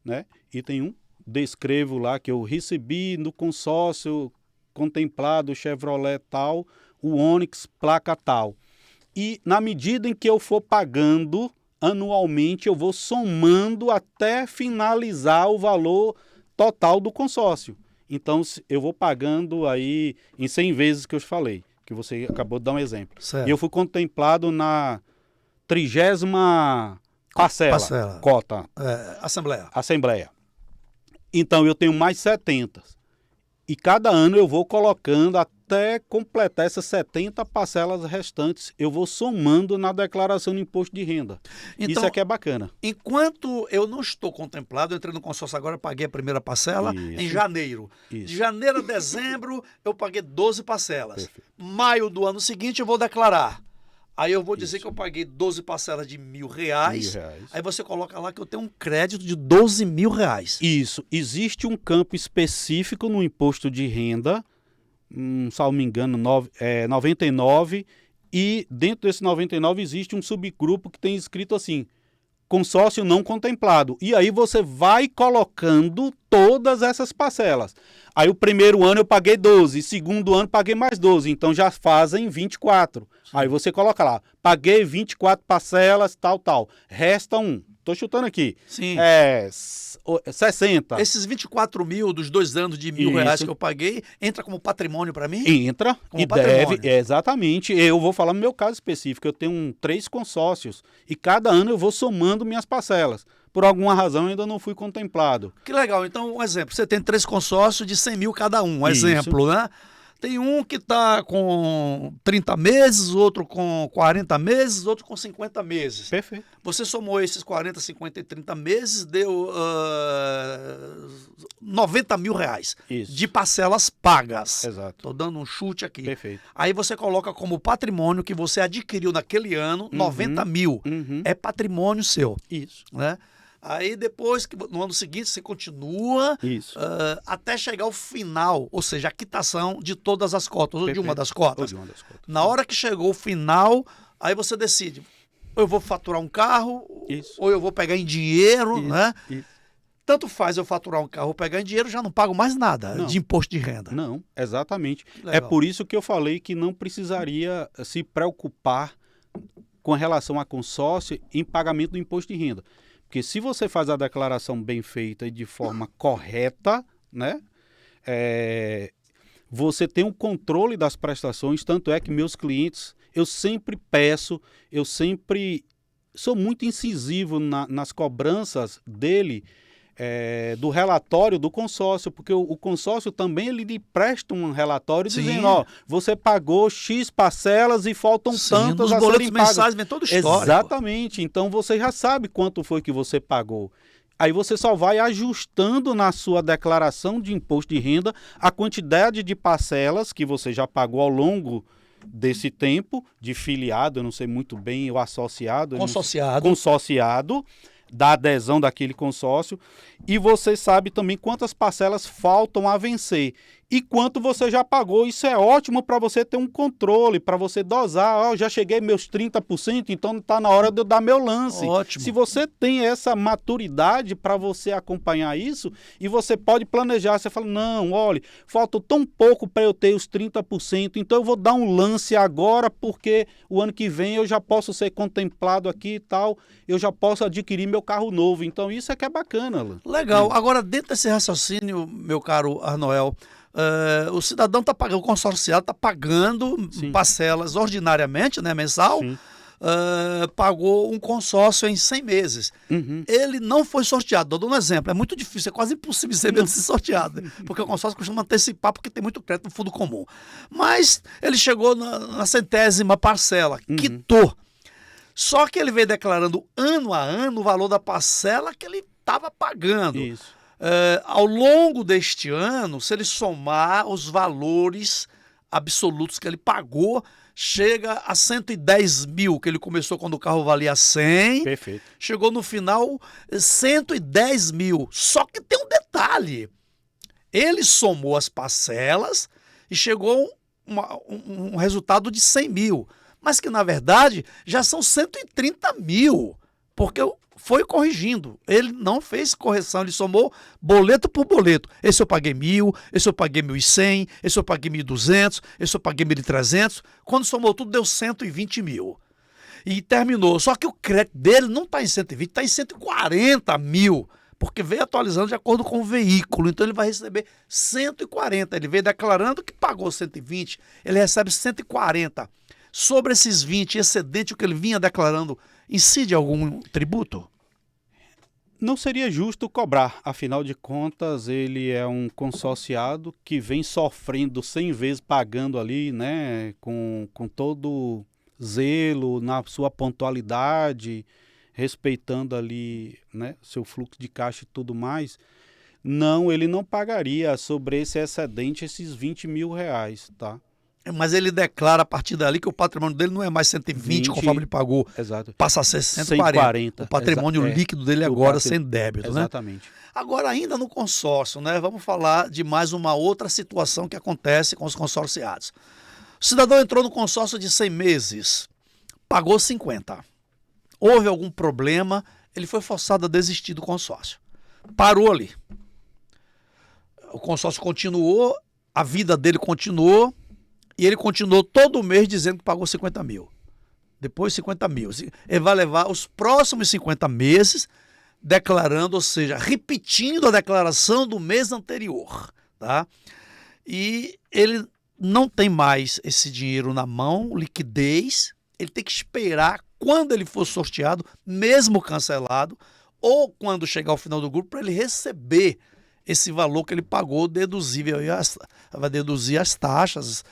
né, item 1. Descrevo lá que eu recebi no consórcio contemplado Chevrolet tal, o Onix, placa tal. E na medida em que eu for pagando anualmente, eu vou somando até finalizar o valor total do consórcio. Então, eu vou pagando aí em 100 vezes que eu falei, que você acabou de dar um exemplo. Certo. E eu fui contemplado na 30ª parcela. Cota. Assembleia. Então, eu tenho mais 70. E cada ano eu vou colocando até completar essas 70 parcelas restantes. Eu vou somando na declaração de imposto de renda. Então, isso aqui é bacana. Enquanto eu não estou contemplado, eu entrei no consórcio agora, paguei a primeira parcela em janeiro. Isso. De janeiro a dezembro, eu paguei 12 parcelas. Perfeito. Maio do ano seguinte, eu vou declarar. Aí eu vou dizer que eu paguei 12 parcelas de R$1.000. Aí você coloca lá que eu tenho um crédito de R$12.000. Isso. Existe um campo específico no imposto de renda, salvo me engano, 99, e dentro desse 99 existe um subgrupo que tem escrito assim, consórcio não contemplado. E aí você vai colocando todas essas parcelas. Aí o primeiro ano eu paguei 12, segundo ano paguei mais 12, então já fazem 24. Sim. Aí você coloca lá, paguei 24 parcelas, tal. Resta 1. Tô chutando aqui. Sim. 60. Esses 24 mil dos 2 anos de R$1.000 que eu paguei, entra como patrimônio para mim? Entra como e patrimônio. Deve, exatamente. Eu vou falar no meu caso específico, eu tenho 3 consórcios e cada ano eu vou somando minhas parcelas. Por alguma razão eu ainda não fui contemplado. Que legal. Então, um exemplo, você tem 3 consórcios de 100 mil cada um. Isso. Exemplo, né? Tem um que está com 30 meses, outro com 40 meses, outro com 50 meses. Perfeito. Você somou esses 40, 50 e 30 meses, deu R$90.000 Isso. de parcelas pagas. Exato. Estou dando um chute aqui. Perfeito. Aí você coloca como patrimônio que você adquiriu naquele ano, 90 mil. É patrimônio seu. Isso. Né? Aí depois, no ano seguinte, você continua até chegar ao final, ou seja, a quitação de todas as cotas, ou de uma das cotas. Na hora que chegou o final, aí você decide, ou eu vou faturar um carro, ou eu vou pegar em dinheiro, né? Isso. Tanto faz eu faturar um carro ou pegar em dinheiro, já não pago mais nada de imposto de renda. Não, exatamente. É por isso que eu falei que não precisaria se preocupar com relação a consórcio em pagamento do imposto de renda. Porque se você faz a declaração bem feita e de forma correta, né? Você tem um controle das prestações, tanto é que meus clientes, eu sempre sou muito incisivo nas cobranças dele, do relatório do consórcio, porque o consórcio também ele lhe presta um relatório Sim. dizendo, ó, você pagou X parcelas e faltam Sim, tantas nos a boletos serem pagas. mensais vem todo o histórico. Exatamente, então você já sabe quanto foi que você pagou. Aí você só vai ajustando na sua declaração de imposto de renda a quantidade de parcelas que você já pagou ao longo desse tempo, de filiado, eu não sei muito bem, ou associado. Consorciado, da adesão daquele consórcio. E você sabe também quantas parcelas faltam a vencer. E quanto você já pagou. Isso é ótimo para você ter um controle, para você dosar. Ó, já cheguei meus 30%, então está na hora de eu dar meu lance. Ótimo. Se você tem essa maturidade para você acompanhar isso, e você pode planejar, você fala, não, olha, falta tão pouco para eu ter os 30%, então eu vou dar um lance agora, porque o ano que vem eu já posso ser contemplado aqui e tal, eu já posso adquirir meu carro novo. Então isso é que é bacana, Alan. Legal. Agora, dentro desse raciocínio, meu caro Arnoel, o cidadão está pagando, o consorciado está pagando Sim. parcelas ordinariamente, né, mensal, pagou um consórcio em 100 meses. Uhum. Ele não foi sorteado. Estou dando um exemplo. É muito difícil, é quase impossível ser mesmo ser sorteado, porque o consórcio costuma antecipar, porque tem muito crédito no fundo comum. Mas ele chegou na 100ª parcela, quitou. Só que ele veio declarando ano a ano o valor da parcela que ele estava pagando. Isso. Ao longo deste ano, se ele somar os valores absolutos que ele pagou, chega a 110 mil, que ele começou quando o carro valia 100. Perfeito. Chegou no final 110 mil. Só que tem um detalhe. Ele somou as parcelas e chegou um resultado de 100 mil. Mas que, na verdade, já são 130 mil. Porque foi corrigindo. Ele não fez correção, ele somou boleto por boleto. Esse eu paguei 1.000, esse eu paguei 1.100, esse eu paguei 1.200, esse eu paguei 1.300. Quando somou tudo, deu 120 mil. E terminou. Só que o crédito dele não está em 120, está em 140 mil. Porque veio atualizando de acordo com o veículo. Então ele vai receber 140. Ele veio declarando que pagou 120, ele recebe 140. Sobre esses 20, excedente o que ele vinha declarando, incide algum tributo? Não seria justo cobrar, afinal de contas ele é um consorciado que vem sofrendo 100 vezes pagando ali, né, com todo zelo, na sua pontualidade, respeitando ali, né, seu fluxo de caixa e tudo mais. Não, ele não pagaria sobre esse excedente esses 20 mil reais, tá? Mas ele declara a partir dali que o patrimônio dele não é mais 120, conforme ele pagou. Exato. Passa a ser 140. O patrimônio líquido dele agora sem débito, exatamente. Né? Agora, ainda no consórcio, né? Vamos falar de mais uma outra situação que acontece com os consorciados. O cidadão entrou no consórcio de 100 meses, pagou 50. Houve algum problema, ele foi forçado a desistir do consórcio. Parou ali. O consórcio continuou, a vida dele continuou, e ele continuou todo mês dizendo que pagou 50 mil. Depois 50 mil. Ele vai levar os próximos 50 meses declarando, ou seja, repetindo a declaração do mês anterior. Tá? E ele não tem mais esse dinheiro na mão, liquidez. Ele tem que esperar quando ele for sorteado, mesmo cancelado, ou quando chegar ao final do grupo, para ele receber esse valor que ele pagou, deduzível. Vai deduzir as taxas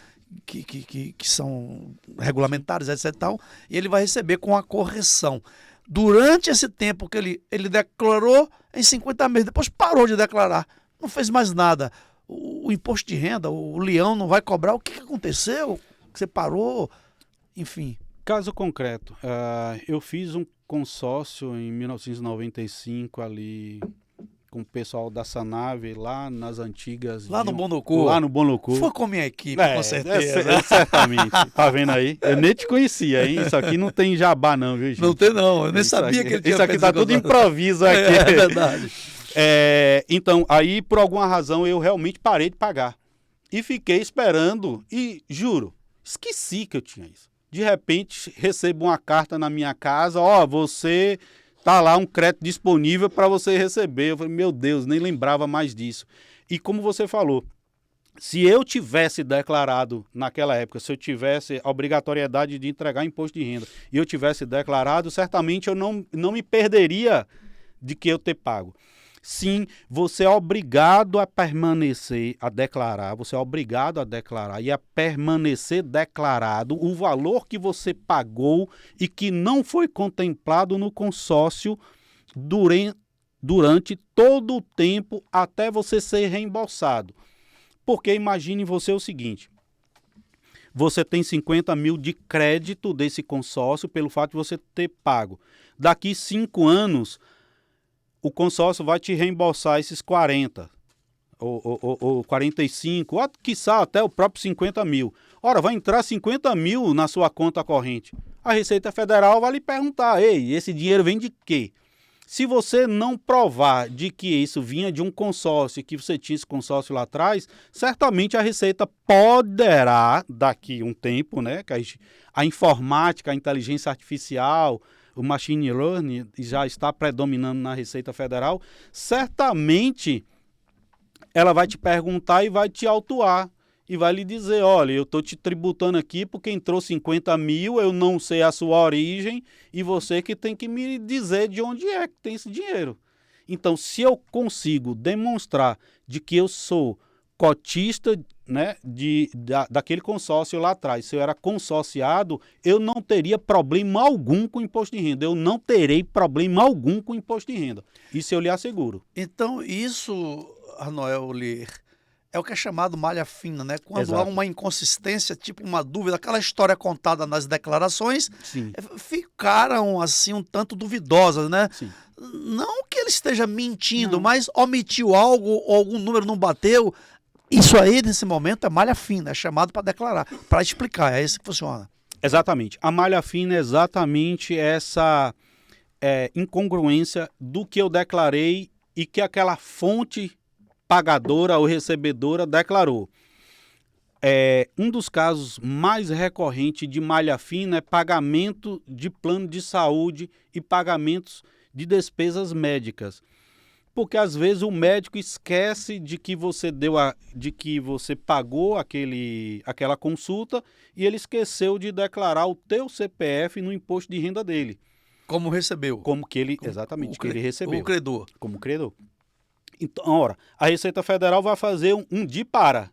que são regulamentares, etc. e tal, e ele vai receber com a correção. Durante esse tempo que ele declarou em 50 meses, depois parou de declarar, não fez mais nada. O imposto de renda, o leão não vai cobrar. O que aconteceu? Você parou? Enfim. Caso concreto, eu fiz um consórcio em 1995 ali com o pessoal da Sanave, lá nas antigas... Lá no Bonocu? Lá no Bonocu. Foi com a minha equipe, com certeza. Certamente. Tá vendo aí? Eu nem te conhecia, hein? Isso aqui não tem jabá não, viu, gente? Não tem não, eu nem sabia que ele tinha isso aqui tá tudo improviso aqui. É verdade. Então, aí por alguma razão eu realmente parei de pagar. E fiquei esperando e, juro, esqueci que eu tinha isso. De repente, recebo uma carta na minha casa, você tá lá um crédito disponível para você receber. Eu falei, meu Deus, nem lembrava mais disso. E como você falou, se eu tivesse declarado naquela época, se eu tivesse a obrigatoriedade de entregar imposto de renda e eu tivesse declarado, certamente eu não me perderia de que eu ter pago. Sim, você é obrigado a permanecer, a declarar, você é obrigado a declarar e a permanecer declarado o valor que você pagou e que não foi contemplado no consórcio durante todo o tempo até você ser reembolsado. Porque imagine você o seguinte, você tem 50 mil de crédito desse consórcio pelo fato de você ter pago. Daqui 5 anos, o consórcio vai te reembolsar esses 40, ou 45, ou quiçá até o próprio 50 mil. Ora, vai entrar 50 mil na sua conta corrente. A Receita Federal vai lhe perguntar, ei, esse dinheiro vem de quê? Se você não provar de que isso vinha de um consórcio, que você tinha esse consórcio lá atrás, certamente a Receita poderá, daqui um tempo, né, que a informática, a inteligência artificial, o machine learning já está predominando na Receita Federal, certamente ela vai te perguntar e vai te autuar. E vai lhe dizer, olha, eu estou te tributando aqui porque entrou 50 mil, eu não sei a sua origem e você que tem que me dizer de onde é que tem esse dinheiro. Então, se eu consigo demonstrar de que eu sou cotista, né, daquele consórcio lá atrás, se eu era consorciado, eu não teria problema algum com o imposto de renda. Eu não terei problema algum com o imposto de renda. Isso eu lhe asseguro. Então, isso, Arnoel Lir, é o que é chamado malha fina, né? Quando Exato. há uma inconsistência, tipo uma dúvida, aquela história contada nas declarações, Sim. ficaram assim um tanto duvidosas, né? Sim. Não que ele esteja mentindo, Não. mas omitiu algo, ou algum número não bateu. Isso aí, nesse momento, é malha fina, é chamado para declarar, para explicar, é isso que funciona. Exatamente. A malha fina é exatamente essa incongruência do que eu declarei e que aquela fonte pagadora ou recebedora declarou. Um dos casos mais recorrentes de malha fina é pagamento de plano de saúde e pagamentos de despesas médicas. Porque às vezes o médico esquece de que você pagou aquela consulta e ele esqueceu de declarar o teu CPF no imposto de renda dele. Como recebeu. Exatamente, que ele recebeu. O credor. Como credor. Então, ora, a Receita Federal vai fazer um de para.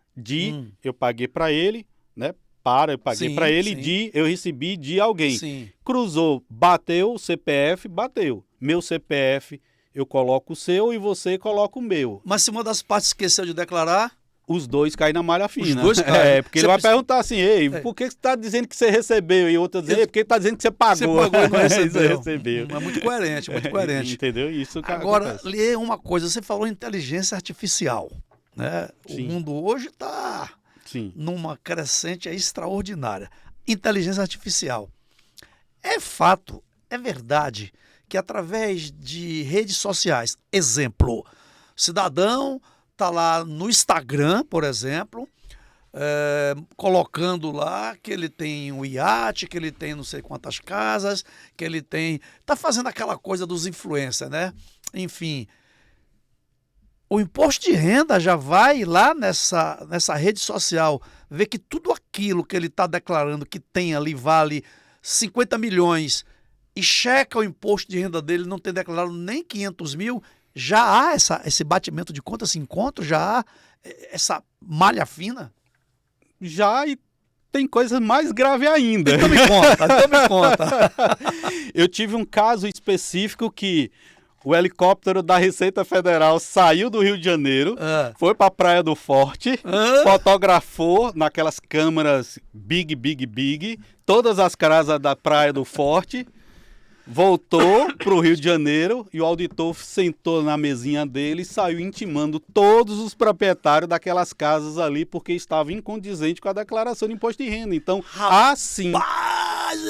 Eu paguei para ele, né? Eu paguei para ele, sim. eu recebi de alguém. Sim. Cruzou, bateu o CPF, bateu. Meu CPF, eu coloco o seu e você coloca o meu. Mas se uma das partes esqueceu de declarar, Os dois caem na malha fina. Os dois caem. Porque ele vai perguntar assim, ei, por que você está dizendo que você recebeu? E outra dizer, porque está dizendo que você pagou. Você pagou e não recebeu. recebeu. É muito coerente, muito coerente. Entendeu? Isso que Agora, acontece. Lê uma coisa, você falou inteligência artificial, né? Sim. O mundo hoje está Sim. numa crescente extraordinária. Inteligência artificial. É fato, é verdade, que através de redes sociais, exemplo, cidadão está lá no Instagram, por exemplo, colocando lá que ele tem um iate, que ele tem não sei quantas casas, que ele tem... Está fazendo aquela coisa dos influencers, né? Enfim, o imposto de renda já vai lá nessa rede social ver que tudo aquilo que ele está declarando que tem ali vale 50 milhões e checa o imposto de renda dele, não tem declarado nem 500 mil, já há esse batimento de conta, esse encontro, já há essa malha fina? Já, e tem coisa mais grave ainda. Então me conta. Eu tive um caso específico que o helicóptero da Receita Federal saiu do Rio de Janeiro, foi para a Praia do Forte, fotografou naquelas câmeras big, todas as casas da Praia do Forte, voltou para o Rio de Janeiro e o auditor sentou na mesinha dele e saiu intimando todos os proprietários daquelas casas ali porque estava incondizente com a declaração de imposto de renda. Então, assim...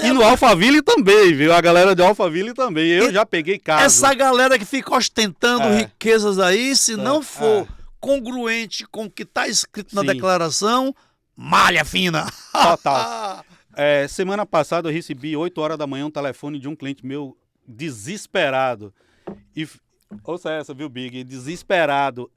E no Alphaville também, viu? A galera de Alphaville também. Eu já peguei casos. Essa galera que fica ostentando riquezas aí, se não for congruente com o que está escrito na declaração, malha fina. Total. Semana passada eu recebi 8 horas da manhã um telefone de um cliente meu desesperado. Ouça essa, viu, Big? Desesperado,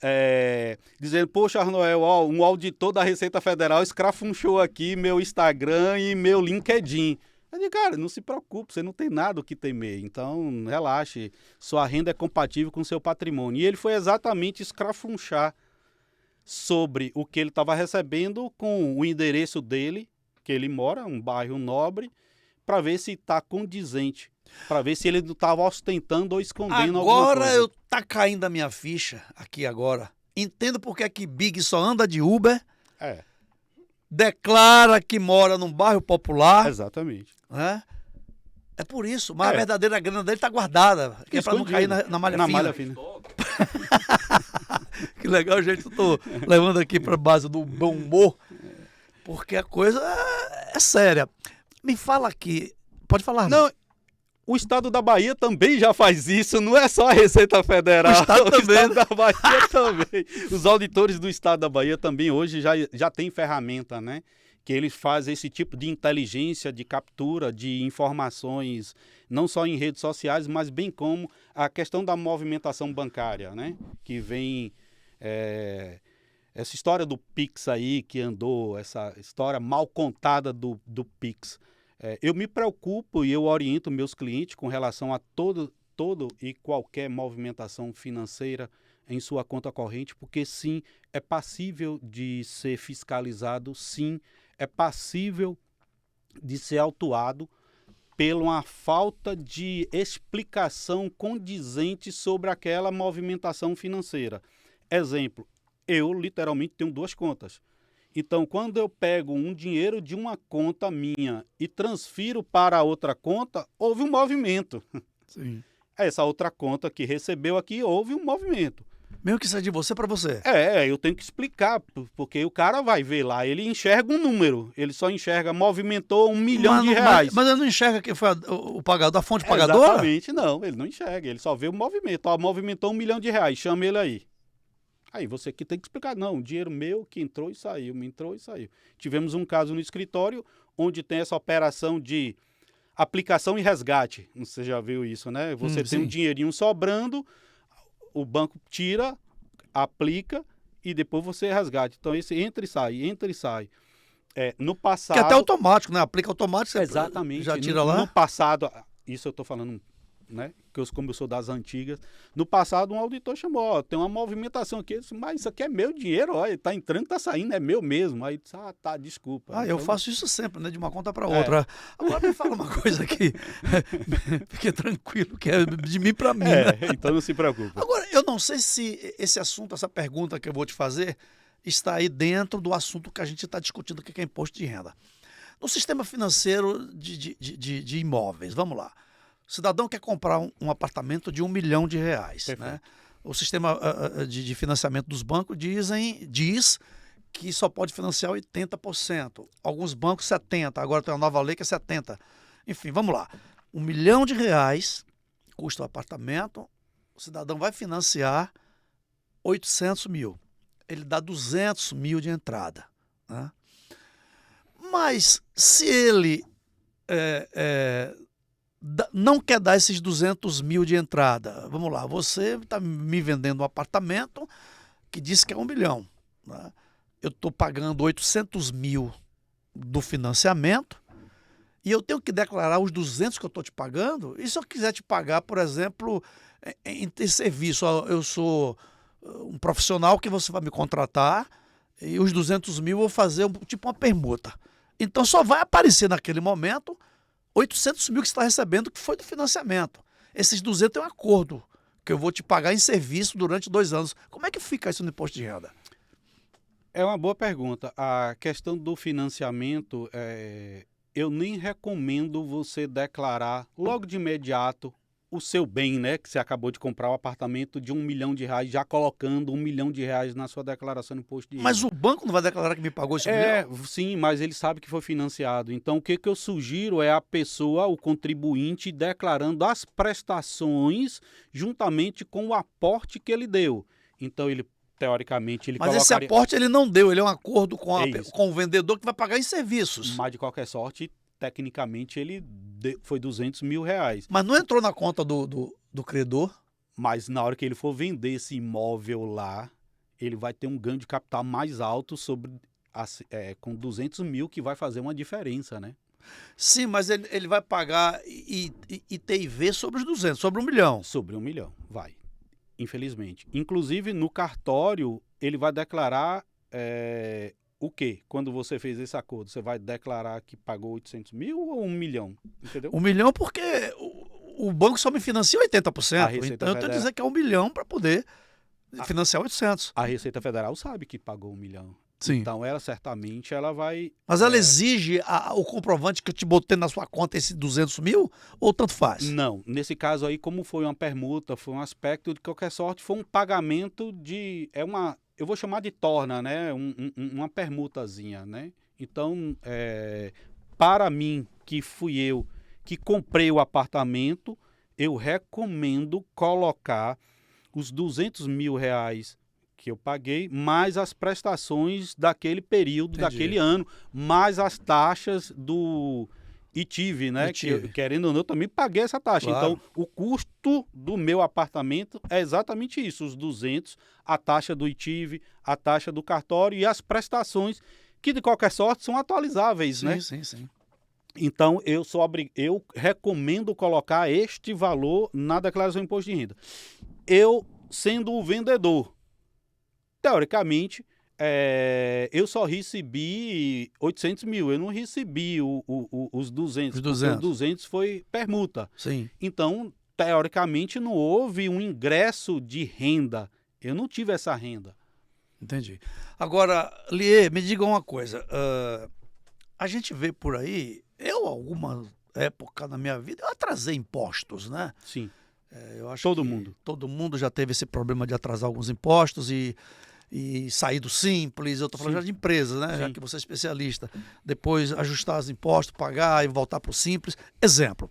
dizendo, poxa, Arnoel, ó, um auditor da Receita Federal escrafunchou aqui meu Instagram e meu LinkedIn. Eu digo, cara, não se preocupe, você não tem nada o que temer, então relaxe, sua renda é compatível com o seu patrimônio. E ele foi exatamente escrafunchar sobre o que ele estava recebendo com o endereço dele, que ele mora, um bairro nobre, para ver se está condizente. Para ver se ele não estava ostentando ou escondendo alguma coisa. Agora eu tá caindo a minha ficha aqui agora. Entendo porque é que Big só anda de Uber, declara que mora num bairro popular. Exatamente. Né? É por isso, mas a verdadeira grana dele tá guardada, que é para não cair na malha fina. Malha fina. Que legal, gente, eu tô levando aqui para base do bom humor, porque a coisa é séria. Me fala aqui, pode falar, não? O Estado da Bahia também já faz isso, não é só a Receita Federal. O Estado da Bahia também. Os auditores do Estado da Bahia também hoje já têm ferramenta, né? Que eles fazem esse tipo de inteligência, de captura de informações, não só em redes sociais, mas bem como a questão da movimentação bancária, né? Que vem essa história do Pix aí, que andou, essa história mal contada do Pix. Eu me preocupo e eu oriento meus clientes com relação a todo e qualquer movimentação financeira em sua conta corrente, porque sim, é passível de ser fiscalizado, sim, é passível de ser autuado pela uma falta de explicação condizente sobre aquela movimentação financeira. Exemplo, eu literalmente tenho 2 contas. Então, quando eu pego um dinheiro de uma conta minha e transfiro para outra conta, houve um movimento. Sim. Essa outra conta que recebeu aqui, houve um movimento. Mesmo que seja de você para você. Eu tenho que explicar, porque o cara vai ver lá, ele enxerga um número, ele só enxerga, movimentou 1 milhão de reais. Mas ele não enxerga quem foi o pagador, a fonte pagadora? Exatamente, não, ele não enxerga, ele só vê o movimento. Ó, movimentou 1 milhão de reais, chama ele aí. Aí você que tem que explicar, não, dinheiro meu que entrou e saiu, me entrou e saiu. Tivemos um caso no escritório onde tem essa operação de aplicação e resgate. Você já viu isso, né? Você tem um dinheirinho sobrando, o banco tira, aplica e depois você resgate. Então esse entra e sai. No passado... Que é até automático, né? Aplica automático, você exatamente. Já tira lá. No passado, isso eu estou falando... Né? Como eu sou das antigas, no passado um auditor chamou, ó, tem uma movimentação aqui, eu disse, mas isso aqui é meu dinheiro, ó, tá entrando, tá saindo, é meu mesmo. Aí disse, tá, desculpa. Então... eu faço isso sempre, né, de uma conta para outra. Agora me fala uma coisa aqui, fique tranquilo, que é de mim para mim. Né? Então não se preocupe. Agora, eu não sei se esse assunto, essa pergunta que eu vou te fazer, está aí dentro do assunto que a gente está discutindo aqui, que é imposto de renda. No sistema financeiro de imóveis, vamos lá. O cidadão quer comprar um apartamento de R$1 milhão. Né? O sistema de financiamento dos bancos diz que só pode financiar 80%. Alguns bancos 70%. Agora tem uma nova lei que é 70%. Enfim, vamos lá. R$1 milhão custa o apartamento, o cidadão vai financiar 800 mil. Ele dá 200 mil de entrada. Né? Mas se ele não quer dar esses 200 mil de entrada. Vamos lá, você está me vendendo um apartamento que diz que é 1 milhão. Né? Eu estou pagando 800 mil do financiamento e eu tenho que declarar os 200 que eu estou te pagando. E se eu quiser te pagar, por exemplo, em ter serviço, eu sou um profissional que você vai me contratar e os 200 mil eu vou fazer tipo uma permuta. Então só vai aparecer naquele momento 800 mil que você está recebendo, que foi do financiamento. Esses 200 é um acordo que eu vou te pagar em serviço durante 2 anos. Como é que fica isso no imposto de renda? É uma boa pergunta. A questão do financiamento, eu nem recomendo você declarar logo de imediato o seu bem, né? Que você acabou de comprar um apartamento de R$1 milhão, já colocando R$1 milhão na sua declaração de imposto de renda. Mas o banco não vai declarar que me pagou esse milhão? Sim, mas ele sabe que foi financiado. Então, o que eu sugiro é a pessoa, o contribuinte, declarando as prestações juntamente com o aporte que ele deu. Então, ele, teoricamente, ele colocaria... Mas esse aporte ele não deu, ele é um acordo com o vendedor que vai pagar em serviços. Mas, de qualquer sorte... tecnicamente foi 200 mil reais. Mas não entrou na conta do credor? Mas na hora que ele for vender esse imóvel lá, ele vai ter um ganho de capital mais alto com 200 mil, que vai fazer uma diferença, né? Sim, mas ele vai pagar ITIV sobre os 200, sobre 1 milhão. Sobre 1 milhão, vai. Infelizmente. Inclusive, no cartório, ele vai declarar o quê? Quando você fez esse acordo, você vai declarar que pagou 800 mil ou 1 milhão? Entendeu? 1 milhão porque o banco só me financia 80%. Então eu tenho que dizer que é 1 milhão para poder financiar 800. A Receita Federal sabe que pagou 1 milhão. Sim. Então, ela certamente vai... Mas ela exige o comprovante que eu te botei na sua conta, esse 200 mil, ou tanto faz? Não. Nesse caso aí, como foi uma permuta, foi um aspecto de qualquer sorte, foi um pagamento de... eu vou chamar de torna, né? Uma permutazinha, né? Então, para mim, que fui eu que comprei o apartamento, eu recomendo colocar os 200 mil reais que eu paguei, mais as prestações daquele período, daquele ano, mais as taxas do ITIV, né? Que, querendo ou não, eu também paguei essa taxa. Claro. Então, o custo do meu apartamento é exatamente isso, os 200, a taxa do ITIV, a taxa do cartório e as prestações, que de qualquer sorte são atualizáveis, né? Sim. Então, eu recomendo colocar este valor na declaração de imposto de renda. Eu, sendo o vendedor, teoricamente, eu só recebi 800 mil, eu não recebi os 200. Os 200. Os 200 foi permuta. Sim. Então, teoricamente, não houve um ingresso de renda. Eu não tive essa renda. Entendi. Agora, Liê, me diga uma coisa. A gente vê por aí, alguma época na minha vida, eu atrasei impostos, né? Sim. Eu acho Todo que mundo. Todo mundo já teve esse problema de atrasar alguns impostos e sair do Simples. Eu estou falando já de empresas, né? Sim. Já que você é especialista. Depois ajustar os impostos, pagar e voltar para o Simples. Exemplo,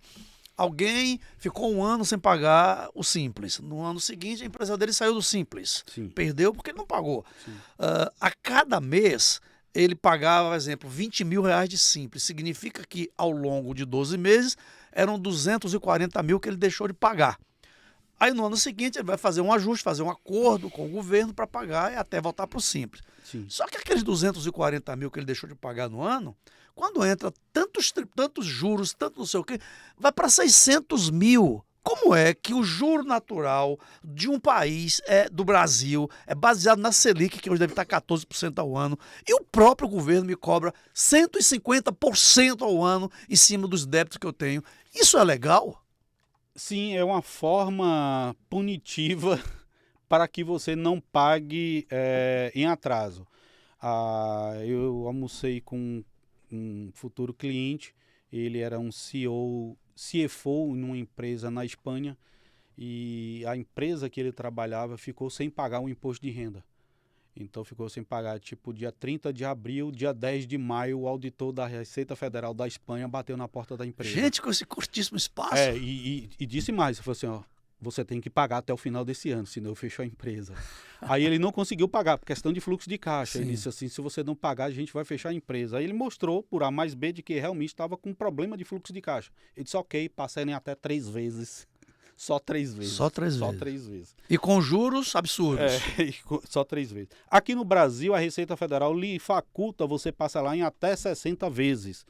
alguém ficou 1 ano sem pagar o Simples. No ano seguinte, a empresa dele saiu do Simples. Sim. Perdeu porque ele não pagou. A cada mês, ele pagava, por exemplo, 20 mil reais de Simples. Significa que ao longo de 12 meses, eram 240 mil que ele deixou de pagar. Aí no ano seguinte ele vai fazer um ajuste, fazer um acordo com o governo para pagar e até voltar para o Simples. Sim. Só que aqueles 240 mil que ele deixou de pagar no ano, quando entra tantos juros, tanto não sei o quê, vai para 600 mil. Como é que o juro natural de um país, do Brasil, é baseado na Selic, que hoje deve estar 14% ao ano, e o próprio governo me cobra 150% ao ano em cima dos débitos que eu tenho? Isso é legal? Sim, é uma forma punitiva para que você não pague em atraso. Eu almocei com um futuro cliente, ele era um CFO numa empresa na Espanha, e a empresa que ele trabalhava ficou sem pagar o imposto de renda. Então ficou sem pagar, tipo, dia 30 de abril, dia 10 de maio, o auditor da Receita Federal da Espanha bateu na porta da empresa. Gente, com esse curtíssimo espaço. E disse mais, falou assim, ó, você tem que pagar até o final desse ano, senão eu fecho a empresa. Aí ele não conseguiu pagar, por questão de fluxo de caixa. Sim. Ele disse assim, se você não pagar, a gente vai fechar a empresa. Aí ele mostrou, por A mais B, de que realmente estava com um problema de fluxo de caixa. Ele disse, ok, passarem até 3 vezes. Só 3 vezes. Só 3 vezes. Só 3 vezes. E com juros absurdos. Só 3 vezes. Aqui no Brasil, a Receita Federal lhe faculta você parcelar em até 60 vezes.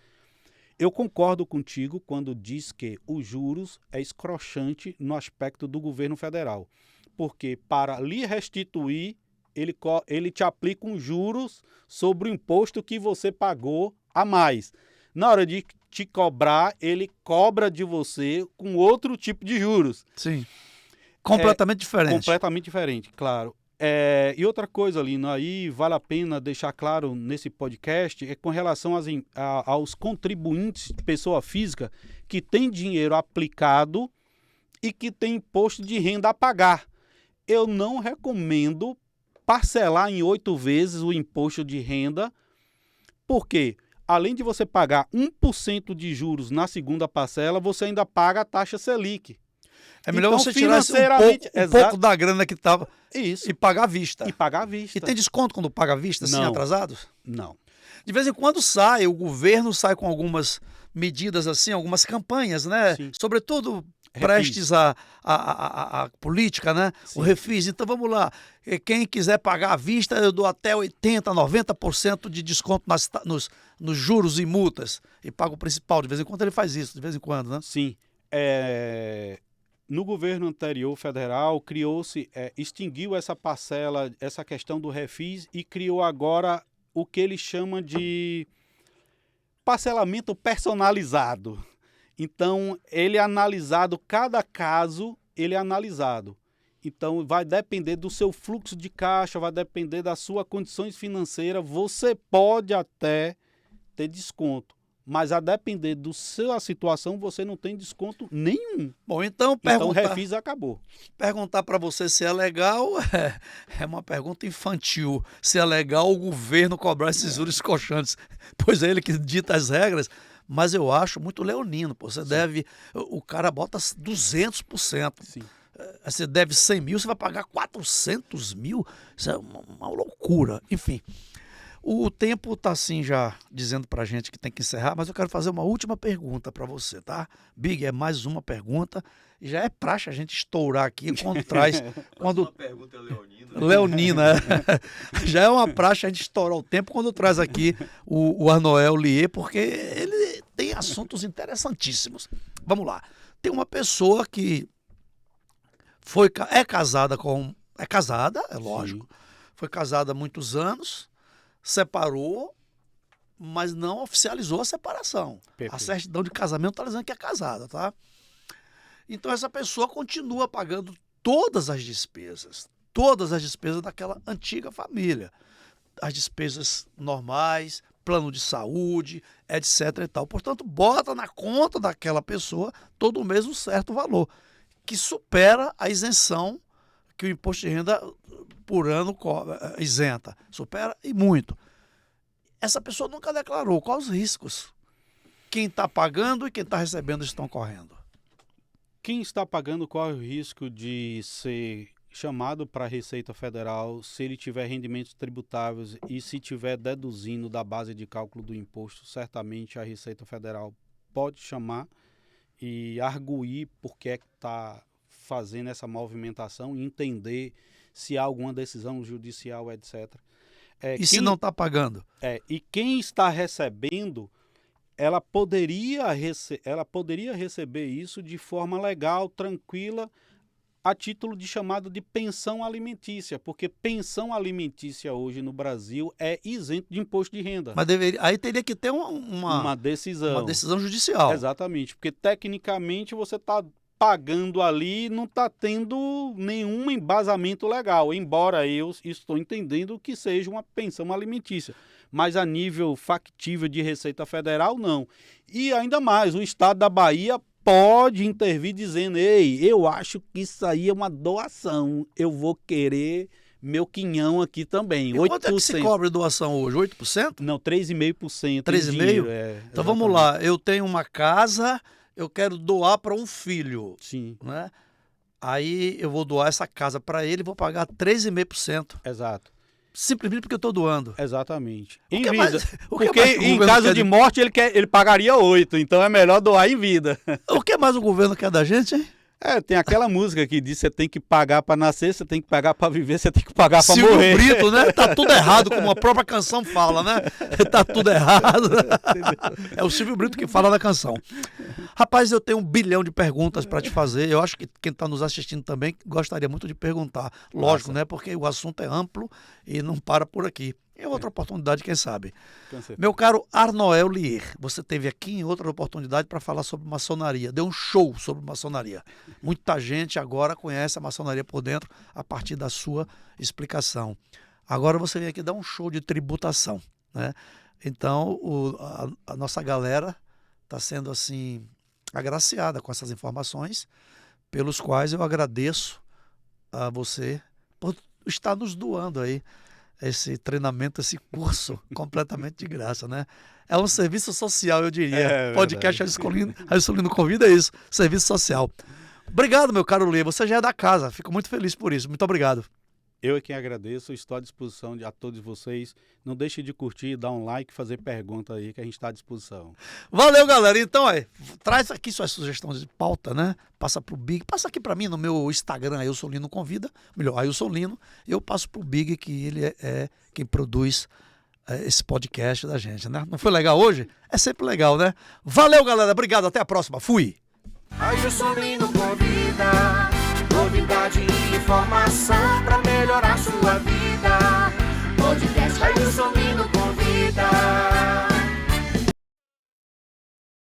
Eu concordo contigo quando diz que os juros é escrochante no aspecto do governo federal. Porque para lhe restituir, ele te aplica um juros sobre o imposto que você pagou a mais. Na hora de te cobrar, ele cobra de você com outro tipo de juros. Sim. Completamente diferente. Completamente diferente, claro. E outra coisa, Lino, aí vale a pena deixar claro nesse podcast, com relação aos contribuintes, pessoa física, que tem dinheiro aplicado e que tem imposto de renda a pagar. Eu não recomendo parcelar em 8 vezes o imposto de renda, porque além de você pagar 1% de juros na segunda parcela, você ainda paga a taxa Selic. É melhor então, você tirar um pouco da grana que estava e pagar à vista. E pagar à vista. E tem desconto quando paga à vista, assim, Não. atrasados? Não. De vez em quando o governo sai com algumas medidas assim, algumas campanhas, né? Sim. Sobretudo Refis. prestes à política, né? Sim. O refis. Então vamos lá. Quem quiser pagar à vista, eu dou até 80%, 90% de desconto nos juros e multas. E paga o principal. De vez em quando ele faz isso, de vez em quando, né? Sim. No governo anterior federal, extinguiu essa parcela, essa questão do refis e criou agora o que ele chama de parcelamento personalizado. Então, cada caso, ele é analisado. Então, vai depender do seu fluxo de caixa, vai depender das suas condições financeiras. Você pode até ter desconto, mas a depender da sua situação, você não tem desconto nenhum. Bom, então Então, o refis acabou. Perguntar para você se é legal é uma pergunta infantil. Se é legal o governo cobrar esses juros escochantes, pois é ele que dita as regras. Mas eu acho muito leonino. Pô. Você deve... O cara bota 200%. Sim. Você deve 100 mil, você vai pagar 400 mil. Isso é uma loucura. Enfim, o tempo está assim já dizendo para a gente que tem que encerrar, mas eu quero fazer uma última pergunta para você, tá? Big, é mais uma pergunta. E já é praxe a gente estourar aqui quando traz... quando... Uma pergunta leonina. Leonina, já é uma praxe a gente estourar o tempo quando traz aqui o Arnoel Lier, porque ele tem assuntos interessantíssimos. Vamos lá. Tem uma pessoa que é casada, é lógico. Sim. Foi casada há muitos anos, separou, mas não oficializou a separação. Perfeito. A certidão de casamento está dizendo que é casada, tá? Então essa pessoa continua pagando todas as despesas daquela antiga família. As despesas normais, plano de saúde, etc. e tal. Portanto, bota na conta daquela pessoa todo mês um certo valor, que supera a isenção que o imposto de renda por ano isenta. Supera e muito. Essa pessoa nunca declarou quais os riscos. Quem está pagando e quem está recebendo estão correndo. Quem está pagando corre o risco de ser chamado para a Receita Federal se ele tiver rendimentos tributáveis e se tiver deduzindo da base de cálculo do imposto, certamente a Receita Federal pode chamar e arguir por que é que está fazendo essa movimentação e entender se há alguma decisão judicial, etc. Se não está pagando? E quem está recebendo, ela poderia receber isso de forma legal, tranquila, a título de chamado de pensão alimentícia, porque pensão alimentícia hoje no Brasil é isento de imposto de renda. Mas aí teria que ter uma decisão judicial. Exatamente, porque tecnicamente você está pagando ali, não está tendo nenhum embasamento legal, embora eu estou entendendo que seja uma pensão alimentícia. Mas a nível factível de Receita Federal, não. E ainda mais, o Estado da Bahia pode intervir dizendo: ei, eu acho que isso aí é uma doação, eu vou querer meu quinhão aqui também. E 8%. Quanto é que se cobra doação hoje? 8%? Não, 3,5%. 3,5%? Então vamos lá, eu tenho uma casa, eu quero doar para um filho. Sim. Né? Aí eu vou doar essa casa para ele e vou pagar 3,5%. Exato. Simplesmente porque eu estou doando. Exatamente. O Em que vida. mais- o que Porque mais o em governo caso quer de de- morte ele pagaria 8%, então é melhor doar em vida. O que mais o governo quer da gente, hein? Tem aquela música que diz: você tem que pagar para nascer, você tem que pagar para viver, você tem que pagar para Silvio morrer. Brito, né? Tá tudo errado, como a própria canção fala, né? Tá tudo errado. É o Silvio Brito que fala na canção. Rapaz, eu tenho 1 bilhão de perguntas para te fazer. Eu acho que quem está nos assistindo também gostaria muito de perguntar. Lógico, né? Porque o assunto é amplo e não para por aqui. Em outra oportunidade, quem sabe. Meu caro Arnoel Lier, você esteve aqui em outra oportunidade para falar sobre maçonaria. Deu um show sobre maçonaria. Muita gente agora conhece a maçonaria por dentro a partir da sua explicação. Agora você vem aqui dar um show de tributação, né? Então, a nossa galera está sendo assim agraciada com essas informações, pelos quais eu agradeço a você por estar nos doando aí esse treinamento, esse curso completamente de graça, né? É um serviço social, eu diria. Podcast Arissolino Convida é isso, serviço social. Obrigado, meu caro Lê, você já é da casa, fico muito feliz por isso. Muito obrigado. Eu é quem agradeço, estou à disposição a todos vocês. Não deixe de curtir, dar um like, fazer pergunta aí, que a gente está à disposição. Valeu, galera. Então, traz aqui suas sugestões de pauta, né? Passa pro Big, passa aqui para mim no meu Instagram, Ailson Lino Convida, melhor, Ailson Lino. Eu passo pro Big, que ele é quem produz esse podcast da gente, né? Não foi legal hoje? É sempre legal, né? Valeu, galera. Obrigado. Até a próxima. Fui. Ailson Lino Convida, novidade e informação pra melhorar sua vida. Podcast Ailson Lino Convida.